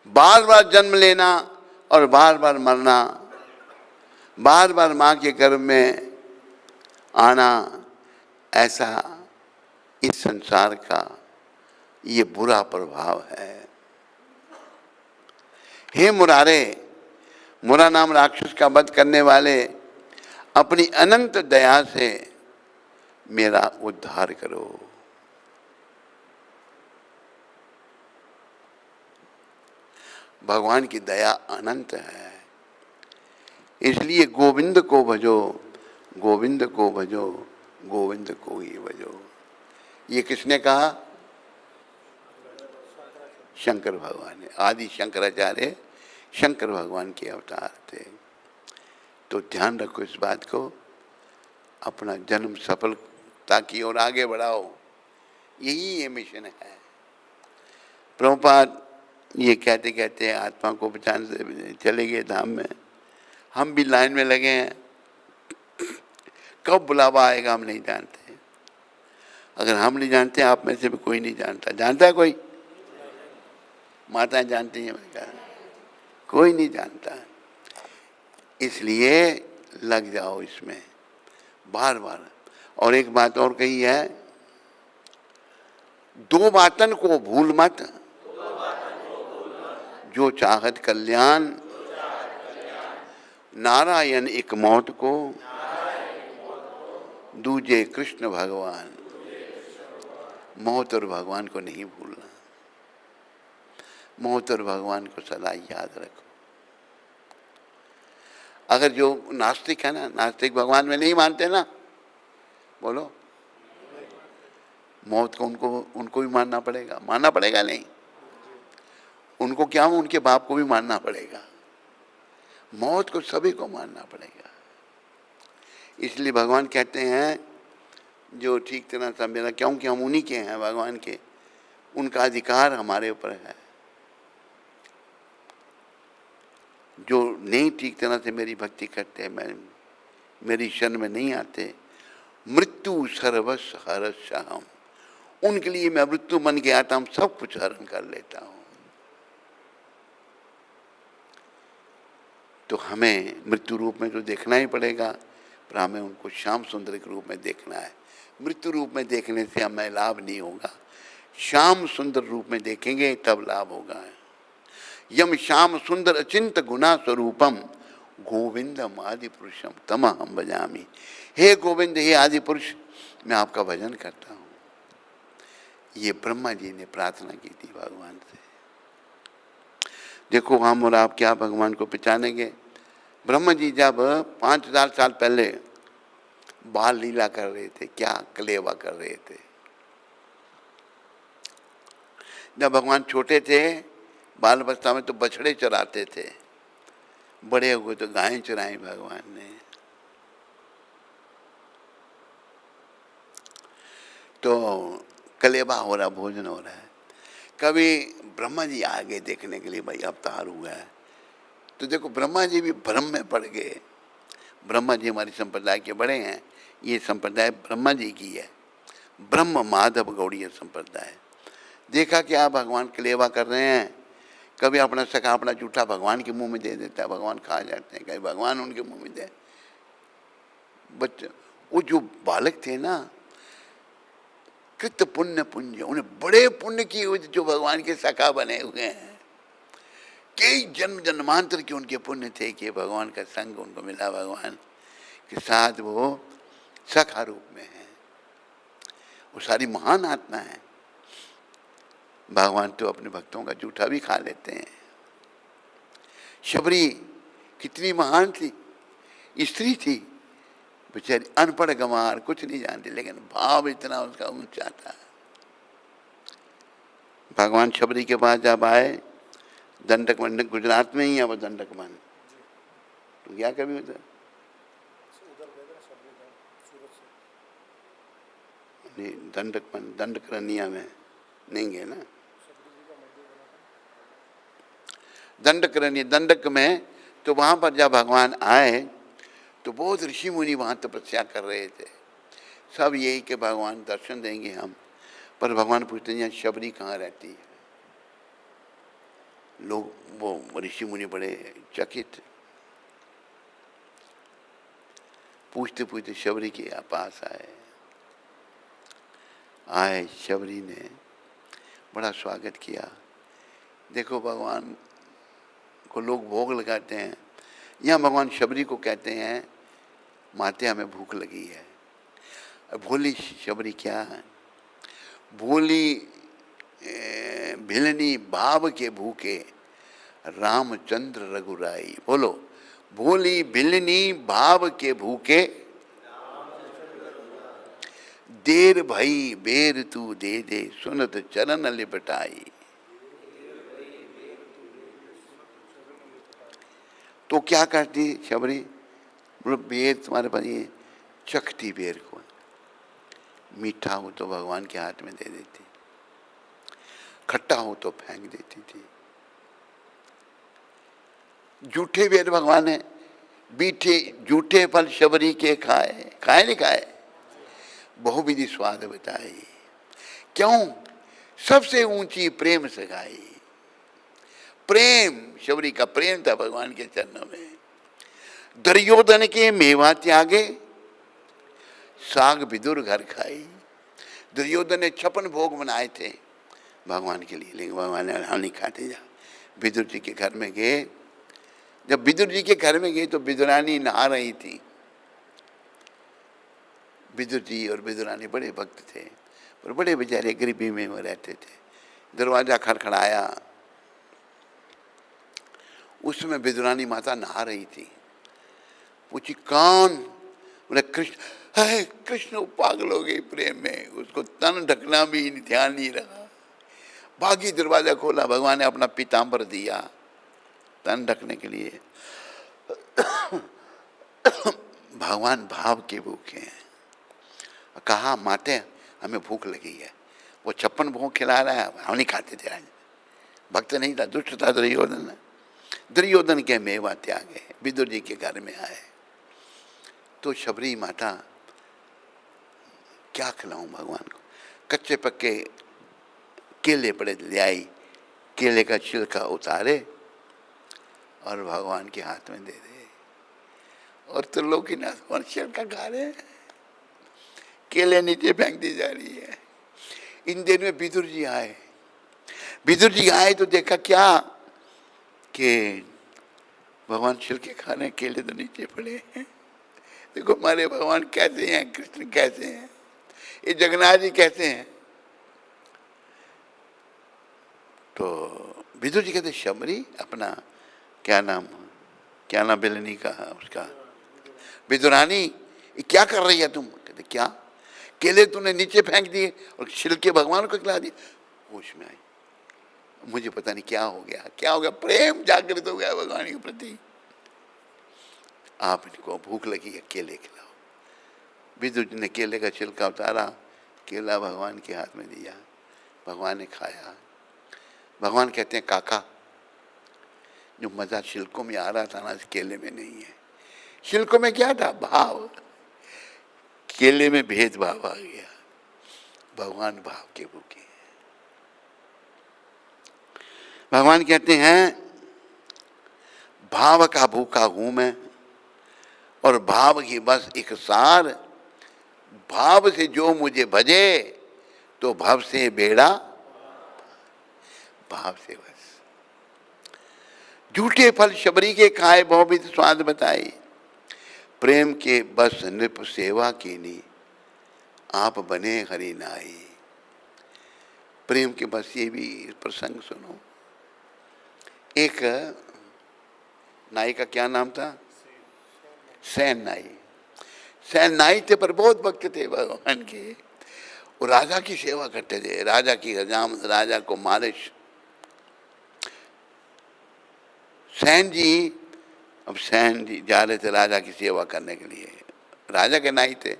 बार बार जन्म लेना और बार बार मरना, बार बार माँ के गर्भ में आना, ऐसा इस संसार का ये बुरा प्रभाव है। हे मुरारे, मुरा नाम राक्षस का वध करने वाले, अपनी अनंत दया से मेरा उद्धार करो। भगवान की दया अनंत है, इसलिए गोविंद को भजो गोविंद को भजो गोविंद को ही भजो। ये किसने कहा? शंकर भगवान ने। आदि शंकराचार्य शंकर भगवान के अवतार थे। तो ध्यान रखो इस बात को, अपना जन्म सफलता की ओर आगे बढ़ाओ, यही ये मिशन है। प्रभुपाद ये कहते कहते आत्मा को पहचान से चले गए धाम में। हम भी लाइन में लगे हैं, कब बुलावा आएगा हम नहीं जानते। अगर हम नहीं जानते, आप में से भी कोई नहीं जानता। जानता है कोई? माताएं जानती हैं? कोई नहीं जानता। इसलिए लग जाओ इसमें बार बार। और एक बात और कही है, दो बातन को भूल मत, जो चाहत कल्याण, नारायण एक मौत को, दूजे कृष्ण भगवान। मौत और भगवान को नहीं भूलना, मौत और भगवान को सदा याद रखो। अगर जो नास्तिक है ना, नास्तिक भगवान में नहीं मानते ना, बोलो, मौत को उनको भी मानना पड़ेगा, मानना पड़ेगा नहीं, उनको क्या, उनके बाप को भी मानना पड़ेगा, मौत को सभी को मानना पड़ेगा। इसलिए भगवान कहते हैं जो ठीक तरह समझना, क्योंकि हम उन्हीं के हैं, भगवान के, उनका अधिकार हमारे ऊपर है। जो नहीं ठीक तरह से मेरी भक्ति करते, मैं मेरी शरण में नहीं आते, मृत्यु सर्वस्व हरस्याहम्, उनके लिए मैं मृत्यु बन के आता हूं, सब कुछ हरण कर लेता हूं। तो हमें मृत्यु रूप में तो देखना ही पड़ेगा, पर हमें उनको श्याम सुंदर के रूप में देखना है। मृत्यु रूप में देखने से हमें लाभ नहीं होगा, श्याम सुंदर रूप में देखेंगे तब लाभ होगा। यम श्याम सुंदर अचिंत गुना स्वरूपम गोविंदम आदि पुरुषम तम हम भजामी। हे गोविंद, हे आदि पुरुष, मैं आपका भजन करता हूँ। ये ब्रह्मा जी ने प्रार्थना की थी भगवान से। देखो हम और आप क्या भगवान को पहचानेंगे। ब्रह्मा जी जब 5000 साल पहले बाल लीला कर रहे थे, क्या कलेवा कर रहे थे। जब भगवान छोटे थे, बाल अवस्था में, तो बछड़े चराते थे, बड़े हुए तो गायें चराई भगवान ने। तो कलेबा हो रहा, भोजन हो रहा है। कभी ब्रह्मा जी आ गए देखने के लिए, भाई अवतार हुआ है। तो देखो ब्रह्मा जी भी भ्रम में पड़ गए। ब्रह्मा जी हमारी संप्रदाय के बड़े हैं, ये संप्रदाय ब्रह्मा जी की है, ब्रह्म माधव गौड़ीय संप्रदाय। देखा कि आप भगवान कलेवा कर रहे हैं, कभी अपना सखा अपना जूठा भगवान के मुंह में दे देता है, भगवान खा जाते हैं, कभी भगवान उनके मुंह में दे। बच्चे वो जो बालक थे ना, कृत पुण्य पुंज, उन्हें बड़े पुण्य किए हुए जो भगवान के सखा बने हुए हैं। कई जन्म जन्मांतर के उनके पुण्य थे कि भगवान का संग उनको मिला, भगवान के साथ वो सखा रूप में है। वो सारी महान आत्मा है। भगवान तो अपने भक्तों का जूठा भी खा लेते हैं। शबरी कितनी महान थी, स्त्री थी, बेचारी अनपढ़ गंवार, कुछ नहीं जानती, लेकिन भाव इतना उसका ऊंचा था। भगवान शबरी के पास जब आए, दंडक वन, गुजरात में ही है वो दंडक वन, तो क्या कभी उधर दंडक वन, दंडकरनिया में नहीं गए ना, दंडकरनिया, दंडक में। तो वहाँ पर जब भगवान आए तो बहुत ऋषि मुनि वहाँ तपस्या कर रहे थे। सब यही कि भगवान दर्शन देंगे हम, पर भगवान पूछते हैं शबरी कहाँ रहती है। लोग, वो ऋषि मुनि बड़े चकित, पूछते पूछते शबरी के पास आए। शबरी ने बड़ा स्वागत किया। देखो भगवान को लोग भोग लगाते हैं, यहाँ भगवान शबरी को कहते हैं माते हमें भूख लगी है। भोली शबरी क्या है, भोली भिलनी भाव के भूखे रामचंद्र रघुराई। बोलो, भोली भिलनी भाव के भूखे, देर भई बेर तू दे दे, सुनत चरण लिपटाई। तो क्या करती शबरी, बोलो बेर तुम्हारे पास, ये चखती बेर को, मीठा हो तो भगवान के हाथ में दे देती, खट्टा हो तो फेंक देती थी। जूठे बेर भगवान है, बीठे जूठे फल शबरी के खाए, खाए नहीं खाए, बहुविधि स्वाद बताई। क्यों? सबसे ऊंची प्रेम से गाई। प्रेम, शबरी का प्रेम था भगवान के चरणों में। दुर्योधन के मेवा त्यागे, साग विदुर घर खाई। दुर्योधन ने 56 भोग बनाए थे भगवान के लिए, लेकिन भगवान ने हम नहीं खाते, जा विदुर जी के घर में गए। जब विदुर जी के घर में गए तो विदुरानी नहा रही थी। विदुर जी और विदुरानी बड़े भक्त थे, पर बड़े बेचारे गरीबी में वो रहते थे। दरवाजा खड़खड़ाया, उसमें विदुरानी माता नहा रही थी। पूछी कौन? बोले कृष्ण है। कृष्ण पागल हो गई प्रेम में, उसको तन ढकना भी ध्यान नहीं रहा। भागी दरवाजा खोला, भगवान ने अपना पीताम्बर दिया तन ढकने के लिए। भगवान भाव के भूखे हैं। कहा माते हमें भूख लगी है। वो 56 भोग खिला रहा है, हम नहीं खाते थे। आज भक्त नहीं था, दुष्ट था दुर्योधन। दुर्योधन के मेवा त्यागे विदुर जी के घर में आए। तो शबरी माता क्या खिलाऊं भगवान को? कच्चे पक्के केले पड़े ले आई, केले का छिलका उतारे और भगवान के हाथ में दे दे। और तो लोग की ना छिलका खा रहे हैं, केले नीचे फेंक दी जा रही है। इन दिनों में विदुर जी आए। विदुर जी आए तो देखा क्या कि भगवान छिलके खा रहे हैं, केले तो नीचे पड़े हैं। देखो हमारे भगवान कैसे हैं, कृष्ण कैसे हैं, ये जगन्नाथ जी कैसे हैं। तो विदुर जी कहते शबरी अपना क्या नाम बिलनी का उसका विदुरानी, ये क्या कर रही है तुम? कहते क्या? केले तूने नीचे फेंक दिए और छिलके भगवान को खिला दिए। होश में आई, मुझे पता नहीं क्या हो गया, क्या हो गया, प्रेम जागृत हो गया भगवान के प्रति। आप इनको भूख लगी है, केले खिलाओ। विदुर जी ने केले का छिलका उतारा, केला भगवान के हाथ में दिया, भगवान ने खाया। भगवान कहते हैं काका, जो मजा छिलकों में आ रहा था ना, इस केले में नहीं है। छिलकों में क्या था? भाव। केले में भेदभाव आ गया। भगवान भाव के भूखे हैं। भगवान कहते हैं भाव का भूखा हूं मैं, और भाव की बस एक सार। भाव से जो मुझे भजे तो भव से बेड़ा। भाव से बस। झूठे फल शबरी के खाए, बहुविध स्वाद बताई। प्रेम के बस नृप सेवा कीनी, आप बने हरि नाई। प्रेम के बस ये भी प्रसंग सुनो। एक नाई का क्या नाम था? सैन नाई। सैन नाई थे पर बहुत भक्त थे भगवान के। वो राजा की सेवा करते थे, राजा की हजाम, राजा को मालिश। सैन जी, अब सैन जी जा रहे थे राजा की सेवा करने के लिए। राजा के नाई थे।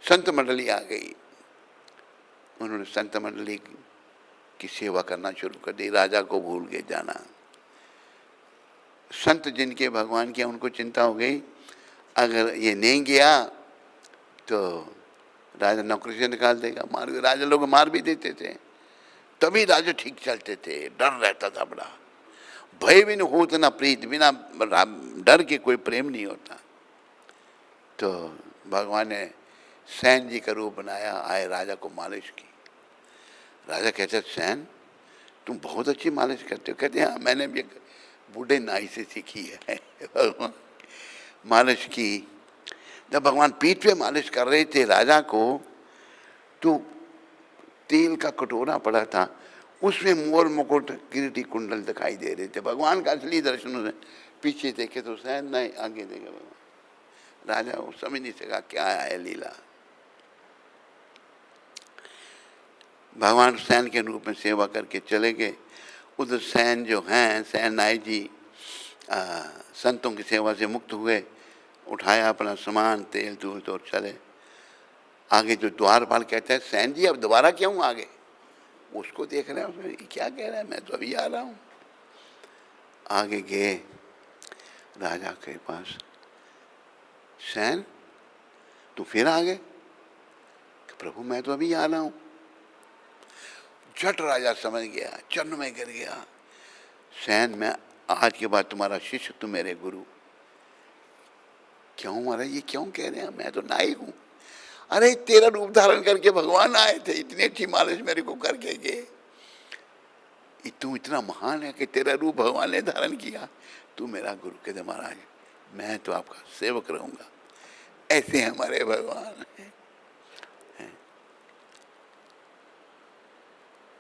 संत मंडली आ गई, उन्होंने संत मंडली की सेवा करना शुरू कर दी। राजा को भूल गए जाना। संत जिनके भगवान के, उनको चिंता हो गई अगर ये नहीं गया तो राजा नौकरी से निकाल देगा, मार। राजा लोग मार भी देते थे, तभी राजा ठीक चलते थे। डर रहता था बड़ा। भय भी नहीं होता ना प्रीत, बिना डर के कोई प्रेम नहीं होता। तो भगवान ने सैन जी का रूप बनाया, आए राजा को मालिश की। राजा कहते सैन तुम बहुत अच्छी मालिश करते हो। कहते हाँ, मैंने भी एक बूढ़े नाई से सीखी है। भगवान मालिश की। जब भगवान पीठ पे मालिश कर रहे थे राजा को, तो तेल का कटोरा पड़ा था, उसमें मोर मुकुट किरीटी कुंडल दिखाई दे रहे थे। भगवान का असली दर्शन हुए। पीछे देखे तो सैन नहीं, आगे देखे भगवान। राजा वो समझ नहीं सका क्या है लीला। भगवान सैन के रूप में सेवा करके चले गए। उधर सैन जो हैं, सैन नाई जी संतों की सेवा से मुक्त हुए। उठाया अपना सामान, तेल तूल तो चले। आगे जो द्वारपाल कहते हैं सैन जी अब दोबारा क्यों आ गए? उसको देख रहे हैं, उसमें क्या कह रहा है, मैं तो अभी आ रहा हूँ। आगे गए राजा के पास। सैन तू फिर आ गए? प्रभु मैं तो अभी आ रहा हूँ। झट राजा समझ गया, चरण में गिर गया। सैन मैं आज के बाद तुम्हारा शिष्य, तुम मेरे गुरु। क्यों महाराज, ये क्यों कह रहे हैं? मैं तो नाई हूँ। अरे तेरा रूप धारण करके भगवान आए थे, इतनी अच्छी मालिश मेरे को करके गए। तू इतना महान है कि तेरा रूप भगवान ने धारण किया, तू मेरा गुरु। कहते महाराज मैं तो आपका सेवक रहूंगा। ऐसे हमारे भगवान हैं।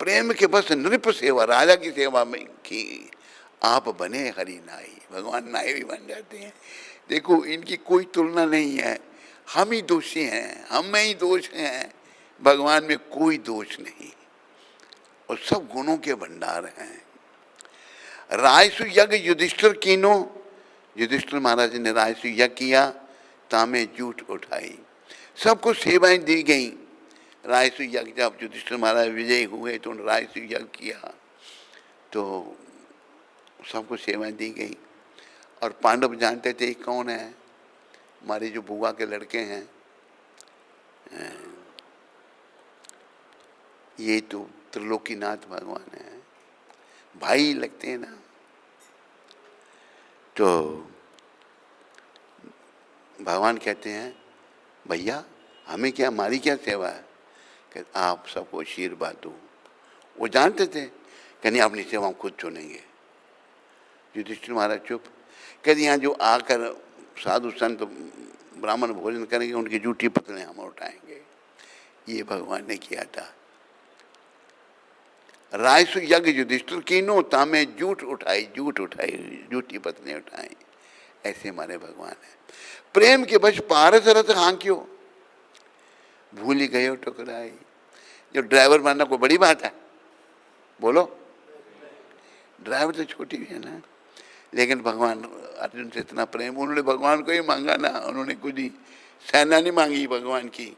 प्रेम के बस नृप सेवा, राजा की सेवा में की, आप बने हरि नाई। भगवान नाई भी बन जाते हैं। देखो इनकी कोई तुलना नहीं है। हम ही दोषी हैं, हम में ही दोष हैं, भगवान में कोई दोष नहीं, और सब गुणों के भंडार हैं। रायसु यज्ञ युधिष्ठिर कीनो, युधिष्ठिर महाराज ने रायसु यज्ञ किया, तामे जूठ उठाई, सबको सेवाएं दी गई। रायसु यज्ञ जब युधिष्ठिर महाराज विजयी हुए तो रायसु यज्ञ किया तो सबको सेवाएं दी गई। और पांडव जानते थे कौन है, हमारे जो बुआ के लड़के हैं, ये तो त्रिलोकीनाथ भगवान है, भाई लगते हैं ना। तो भगवान कहते हैं भैया हमें क्या, हमारी क्या सेवा है, कि आप सबको आशीर्वाद दो। वो जानते थे कि नहीं अपनी सेवा हम खुद चुनेंगे। युधिष्ठिर महाराज चुप। कहते यहाँ जो आकर साधु संत ब्राह्मण भोजन करेंगे उनकी जूठी पतले हम उठाएंगे। ये भगवान ने किया था। रायसु यज्ञ युधिष्ठिर कीनो, तामे जूठ उठाई, जूठी पतले उठाई। ऐसे हमारे भगवान है। प्रेम के बस पारस रथ हाँक्यो, भूल ही गए टुकराई। जो ड्राइवर बनना कोई बड़ी बात है, बोलो। ड्राइवर तो छोटी भी है ना, लेकिन भगवान अर्जुन से इतना प्रेम, उन्होंने भगवान को ही मांगा ना, उन्होंने कुछ ही सेना नहीं मांगी भगवान की।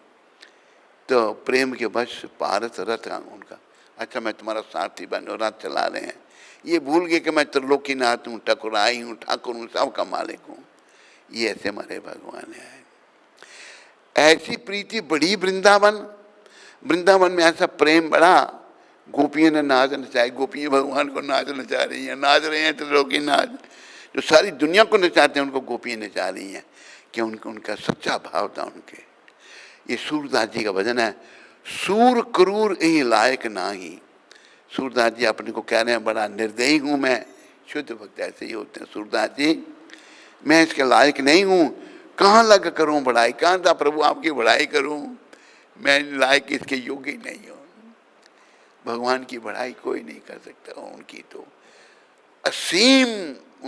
तो प्रेम के बस पारस रथ उनका, अच्छा मैं तुम्हारा साथी बन, रथ चला रहे हैं। ये भूल गए कि मैं त्रिलोकीनाथ हूँ, ठकुराई हूँ, ठाकुर हूँ, सबका मालिक हूँ। ये ऐसे हमारे भगवान है। ऐसी प्रीति बढ़ी वृंदावन, वृंदावन में ऐसा प्रेम बढ़ा, गोपियों ने नाच नचाई। गोपियाँ भगवान को नाच नचा रही हैं, नाच रहे हैं त्रिलोकीनाथ। जो सारी दुनिया को नचाते हैं उनको गोपियाँ नचा रही हैं, कि उनका सच्चा भाव था उनके। ये सूरदास जी का भजन है, सूर क्रूर यही लायक नाही। सूरदास जी अपने को कह रहे हैं बड़ा निर्दयी हूँ मैं। शुद्ध भक्त ऐसे ही होते हैं। सूरदास जी मैं इसके लायक नहीं हूँ, कहाँ लग करूँ बढ़ाई, कहाँ था प्रभु आपकी बढ़ाई करूँ, मैं लायक इसके योग्य नहीं हूँ। भगवान की बढ़ाई कोई नहीं कर सकता, उनकी तो असीम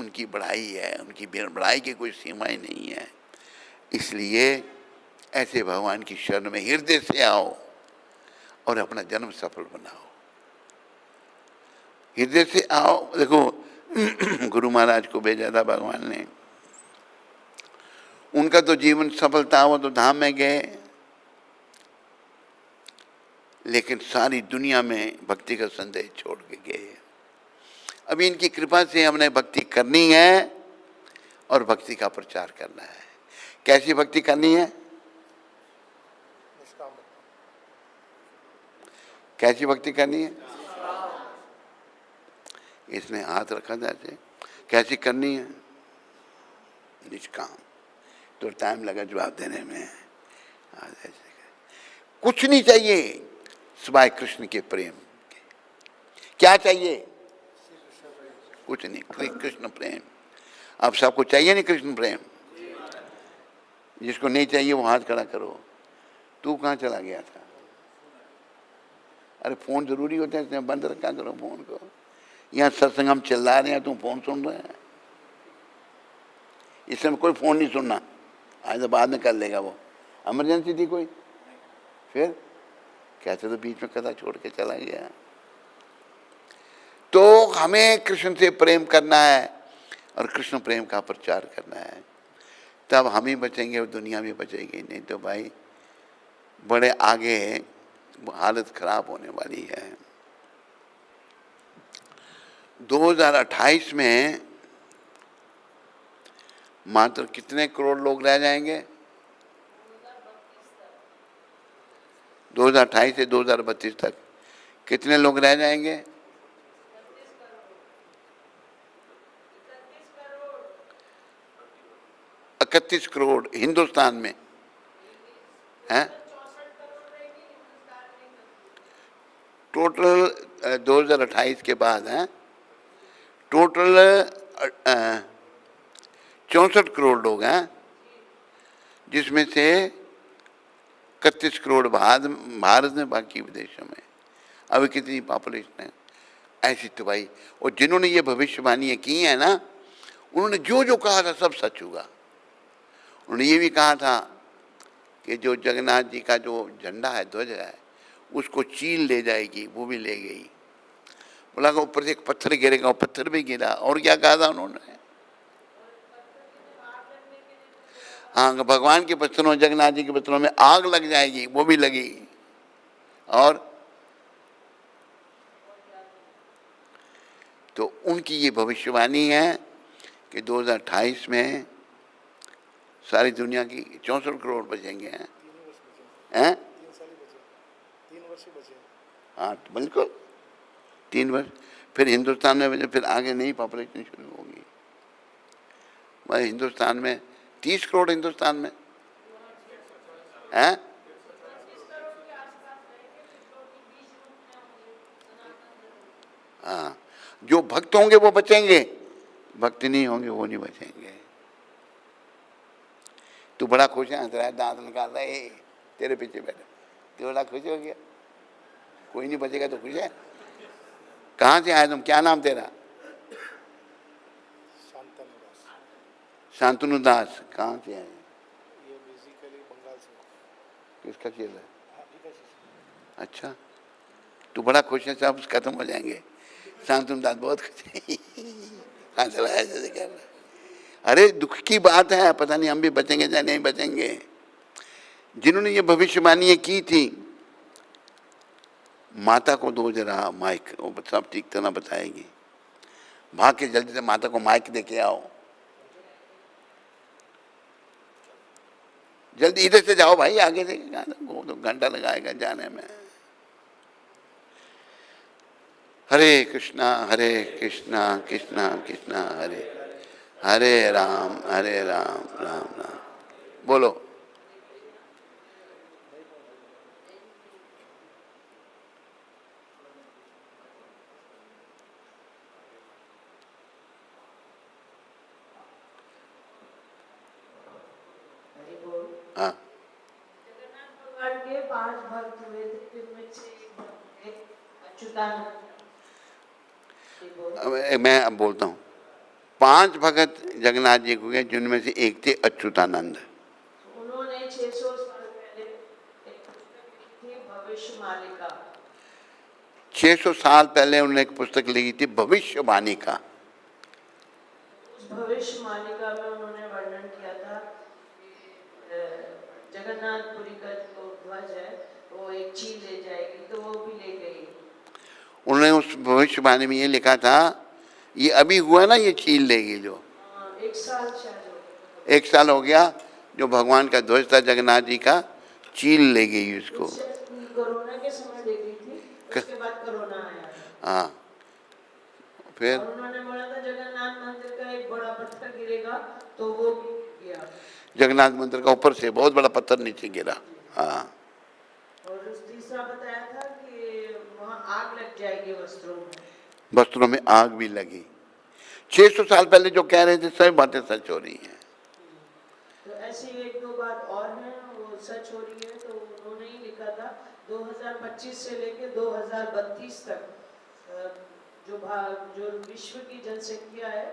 उनकी बढ़ाई है, उनकी बढ़ाई की कोई सीमा ही नहीं है। इसलिए ऐसे भगवान की शरण में हृदय से आओ और अपना जन्म सफल बनाओ। हृदय से आओ। देखो गुरु महाराज को भेजा था भगवान ने, उनका तो जीवन सफलता, वो तो धाम में गए, लेकिन सारी दुनिया में भक्ति का संदेश छोड़ के गए। अभी इनकी कृपा से हमने भक्ति करनी है और भक्ति का प्रचार करना है। कैसी भक्ति करनी है? कैसी भक्ति करनी है? इसने हाथ रखा जैसे, कैसी करनी है? निष्काम। तो टाइम लगा जवाब देने में। कुछ नहीं चाहिए सिवाय कृष्ण के प्रेम के। क्या चाहिए? कुछ नहीं, कृष्ण प्रेम। अब सबको चाहिए नहीं कृष्ण प्रेम? जिसको नहीं चाहिए वो हाथ खड़ा करो। तू कहाँ चला गया था? अरे फोन जरूरी होता है, इसने बंद रखा करो फोन को। यहाँ सत्संग हम चिल्ला रहे हैं, तुम फोन सुन रहे हैं। इस समय कोई फोन नहीं सुनना, आज तो बाद में कर लेगा वो। इमरजेंसी थी कोई? फिर कैसे तो बीच में कथा छोड़ के चला गया। तो हमें कृष्ण से प्रेम करना है और कृष्ण प्रेम का प्रचार करना है, तब हम ही बचेंगे और दुनिया भी बचेगी। नहीं तो भाई बड़े आगे हालत खराब होने वाली है। 2028 में मात्र कितने करोड़ लोग रह जाएंगे? 2028 से 2032 तक कितने लोग रह जाएंगे? 31 करोड़ हिंदुस्तान में हैं। टोटल 2028 के बाद है, टोटल 64 करोड़ लोग हैं, जिसमें से 31 करोड़ भारत में, बाकी विदेशों में। अभी कितनी पॉपुलेशन है ऐसी? तो भाई, और जिन्होंने ये भविष्यवाणियाँ की हैं ना, उन्होंने जो जो कहा था सब सच हुआ। उन्होंने ये भी कहा था कि जो जगन्नाथ जी का जो झंडा है, ध्वज है, उसको चील ले जाएगी, वो भी ले गई। बोला कि ऊपर से एक पत्थर गिरेगा, वो पत्थर भी गिरा। और क्या कहा था उन्होंने? हाँ, भगवान के पत्थरों, जगन्नाथ जी के पत्थरों में आग लग जाएगी, वो भी लगी। और तो उनकी ये भविष्यवाणी है कि 2028 में सारी दुनिया की 64 करोड़ बचेंगे हैं। 3 वर्ष ही बचे। हाँ, तो बिल्कुल 3 वर्ष, फिर हिंदुस्तान में बचे, फिर आगे नई पॉपुलेशन शुरू होगी। भाई हिंदुस्तान में 30 करोड़, हिंदुस्तान में हैं। हाँ, जो भक्त होंगे वो बचेंगे, भक्त नहीं होंगे वो नहीं बचेंगे। तू बड़ा खुश है, तेरा दांत निकाल रहा है, तेरे पीछे बैठा, तू बड़ा खुश हो गया। कोई नहीं बचेगा तो खुश है। कहाँ से आया तुम? क्या नाम तेरा? शांतनु दास। कहाँ से आए? ये बेसिकली बंगाल से। किसका चेला है? अच्छा, तू बड़ा खुश है, सब खत्म हो जाएंगे। शांतनु दास बहुत खुश है। ऐसे कर रहा। अरे दुख की बात है, पता नहीं हम भी बचेंगे या नहीं बचेंगे। जिन्होंने ये भविष्यवाणियां की थी, माता को दो जरा माइक, वो सब ठीक तरह बताएगी। भाग के जल्दी से माता को माइक दे के आओ, जल्दी इधर से जाओ भाई, आगे से वो तो घंटा लगाएगा जाने में। हरे कृष्णा कृष्णा कृष्णा हरे हरे, राम राम राम। बोलो। हाँ, जगन्नाथ भगवान के 5 भक्त हुए थे, जिनमें से एक भक्त थे अच्युतानंद। मैं अब बोलता हूँ। 5 भगत जगन्नाथ जी को गए, जिनमें से एक थे अच्युतानंद। उन्होंने 600 साल पहले एक पुस्तक लिखी थी, भविष्यमालिका। 600 साल पहले उन्होंने एक पुस्तक लिखी थी, भविष्यवाणी का। उस भविष्यमालिका में उन्होंने वर्णन किया था कि जगन्नाथपुरी का जो ध्वज है वो एक चील ले जाएगी, तो वो भी ले गई। उन्होंने उस भविष्यवाणी में ये लिखा था, ये अभी हुआ ना, ये चील लेगी जो। 1 साल शायद हो 1 साल हो गया, जो भगवान का ध्वज था जगन्नाथ जी का, चील ले गई उसको। कोरोना के समय ले गई थी, उसके बाद कोरोना आया। हाँ, फिर और उन्होंने बोला था जगन्नाथ मंदिर का एक बड़ा पत्थर गिरेगा, तो वो भी गिरा। जगन्नाथ मंदिर का ऊपर से बहुत बड़ा पत्थर नीचे गिरा। हाँ, और तीसरा बताया था कि वहाँ आग लग जाएगी वस्त्रों में। वस्त्रों में आग भी लगी। 600 साल पहले जो कह रहे थे, सभी बातें सच हो रही हैं। तो ऐसी 1-2 बात और हैं, वो सच हो रही है। तो उन्होंने ही लिखा था 2025 से लेके 2032 तक जो विश्व की जनसंख्या है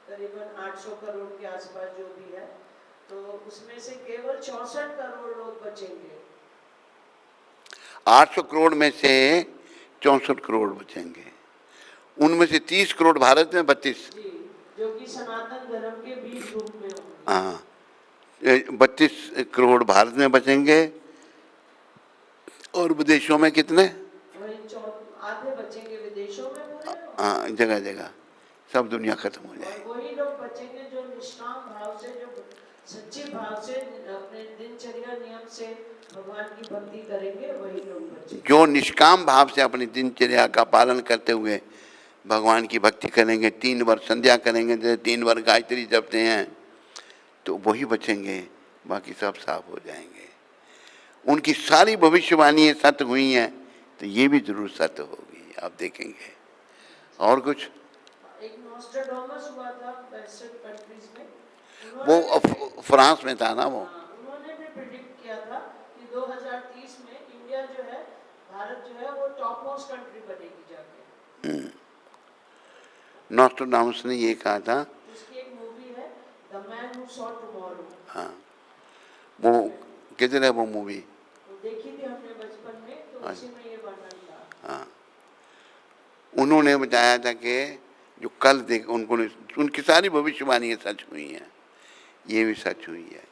करीबन 800 करोड़ के आसपास जो भी है, तो उसमें से केवल 64 करोड़ लोग बचेंगे। 800 करोड़ में से 64 करोड़ बचेंगे। उनमें से 30 करोड़ भारत में, 32 जी, जो कि सनातन धर्म के बीज रूप में होंगे। हाँ, 32 करोड़ भारत में बचेंगे। और विदेशों में कितने? वही आधे बचेंगे विदेशों में पूरे। हाँ, जगह जगह सब दुनिया खत्म हो जाएगी। और वही लोग बचेंगे जो निष्काम भाव से, जो सच्चे भाव से अपने दिनचर्या नियम से भगवान की भक्ति करेंगे, वही लोग बचेंगे। जो निष्काम भाव से अपनी दिनचर्या का पालन करते हुए भगवान की भक्ति करेंगे, 3 बार संध्या करेंगे, जैसे 3 बार गायत्री जपते हैं, तो वही बचेंगे, बाकी सब साफ हो जाएंगे। उनकी सारी भविष्यवाणियाँ सत्य हुई हैं, तो ये भी जरूर सत्य होगी, आप देखेंगे। और कुछ एक नॉस्ट्राडामस हुआ था वेस्टर्न कंट्रीज में, वो उन्होंने फ्रांस में था ना वो। उन्होंने भी प्रिडिक्ट किया था कि 2030 में इंडिया जो है, भारत जो है वो टॉप मोस्ट कंट्री बनेगी जाके। नॉस्ट्राडामस ने ये कहा था। उसकी एक मूवी है the man who saw tomorrow, हाँ, वो किधर है वो मूवी? वो देखी थी हमने बचपन में, तो उसी में ये वर्णन था। हाँ, उन्होंने बताया था कि जो कल देख उनको, उनकी सारी भविष्यवाणियाँ सच हुई हैं, ये भी सच हुई है।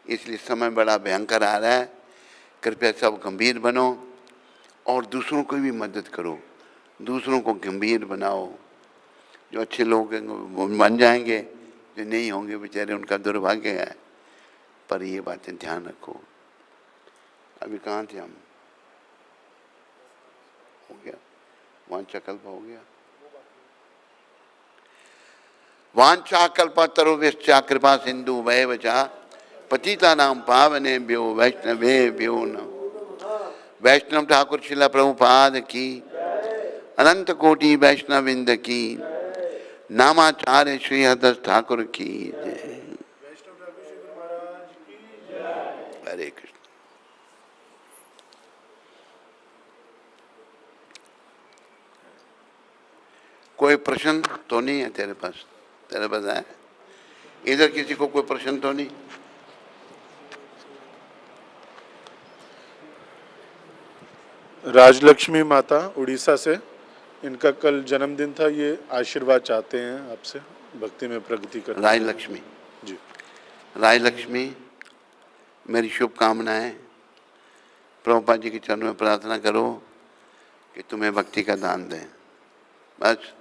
इसलिए समय बड़ा भयंकर आ रहा है। कृपया सब गंभीर बनो और दूसरों को भी मदद करो, दूसरों को गंभीर बनाओ। जो अच्छे लोग हैं वो बन जाएंगे, जो नहीं होंगे बेचारे उनका दुर्भाग्य है। पर ये बातें ध्यान रखो। अभी कहाँ थे हम? हो गया वांछाकल्प हो गया। वांछाकल्पतरुभ्यश्च कृपा सिंधु वैवचा पतितानां पावनेभ्यो वैष्णवेभ्यो नमः। वैष्णव ठाकुर शिला प्रभुपाद की, अनंत कोटि वैष्णविंद की, नामाचार्य श्री हरदास ठाकुर की जय। हरे कृष्ण। कोई प्रश्न तो नहीं है तेरे पास? तेरे पास है? इधर किसी को कोई प्रश्न तो नहीं? राजलक्ष्मी माता उड़ीसा से, इनका कल जन्मदिन था। ये आशीर्वाद चाहते हैं आपसे, भक्ति में प्रगति करते हैं। राजलक्ष्मी जी, राजलक्ष्मी, मेरी शुभकामनाएं। प्रभुपाद जी के चरणों में प्रार्थना करो कि तुम्हें भक्ति का दान दें। बस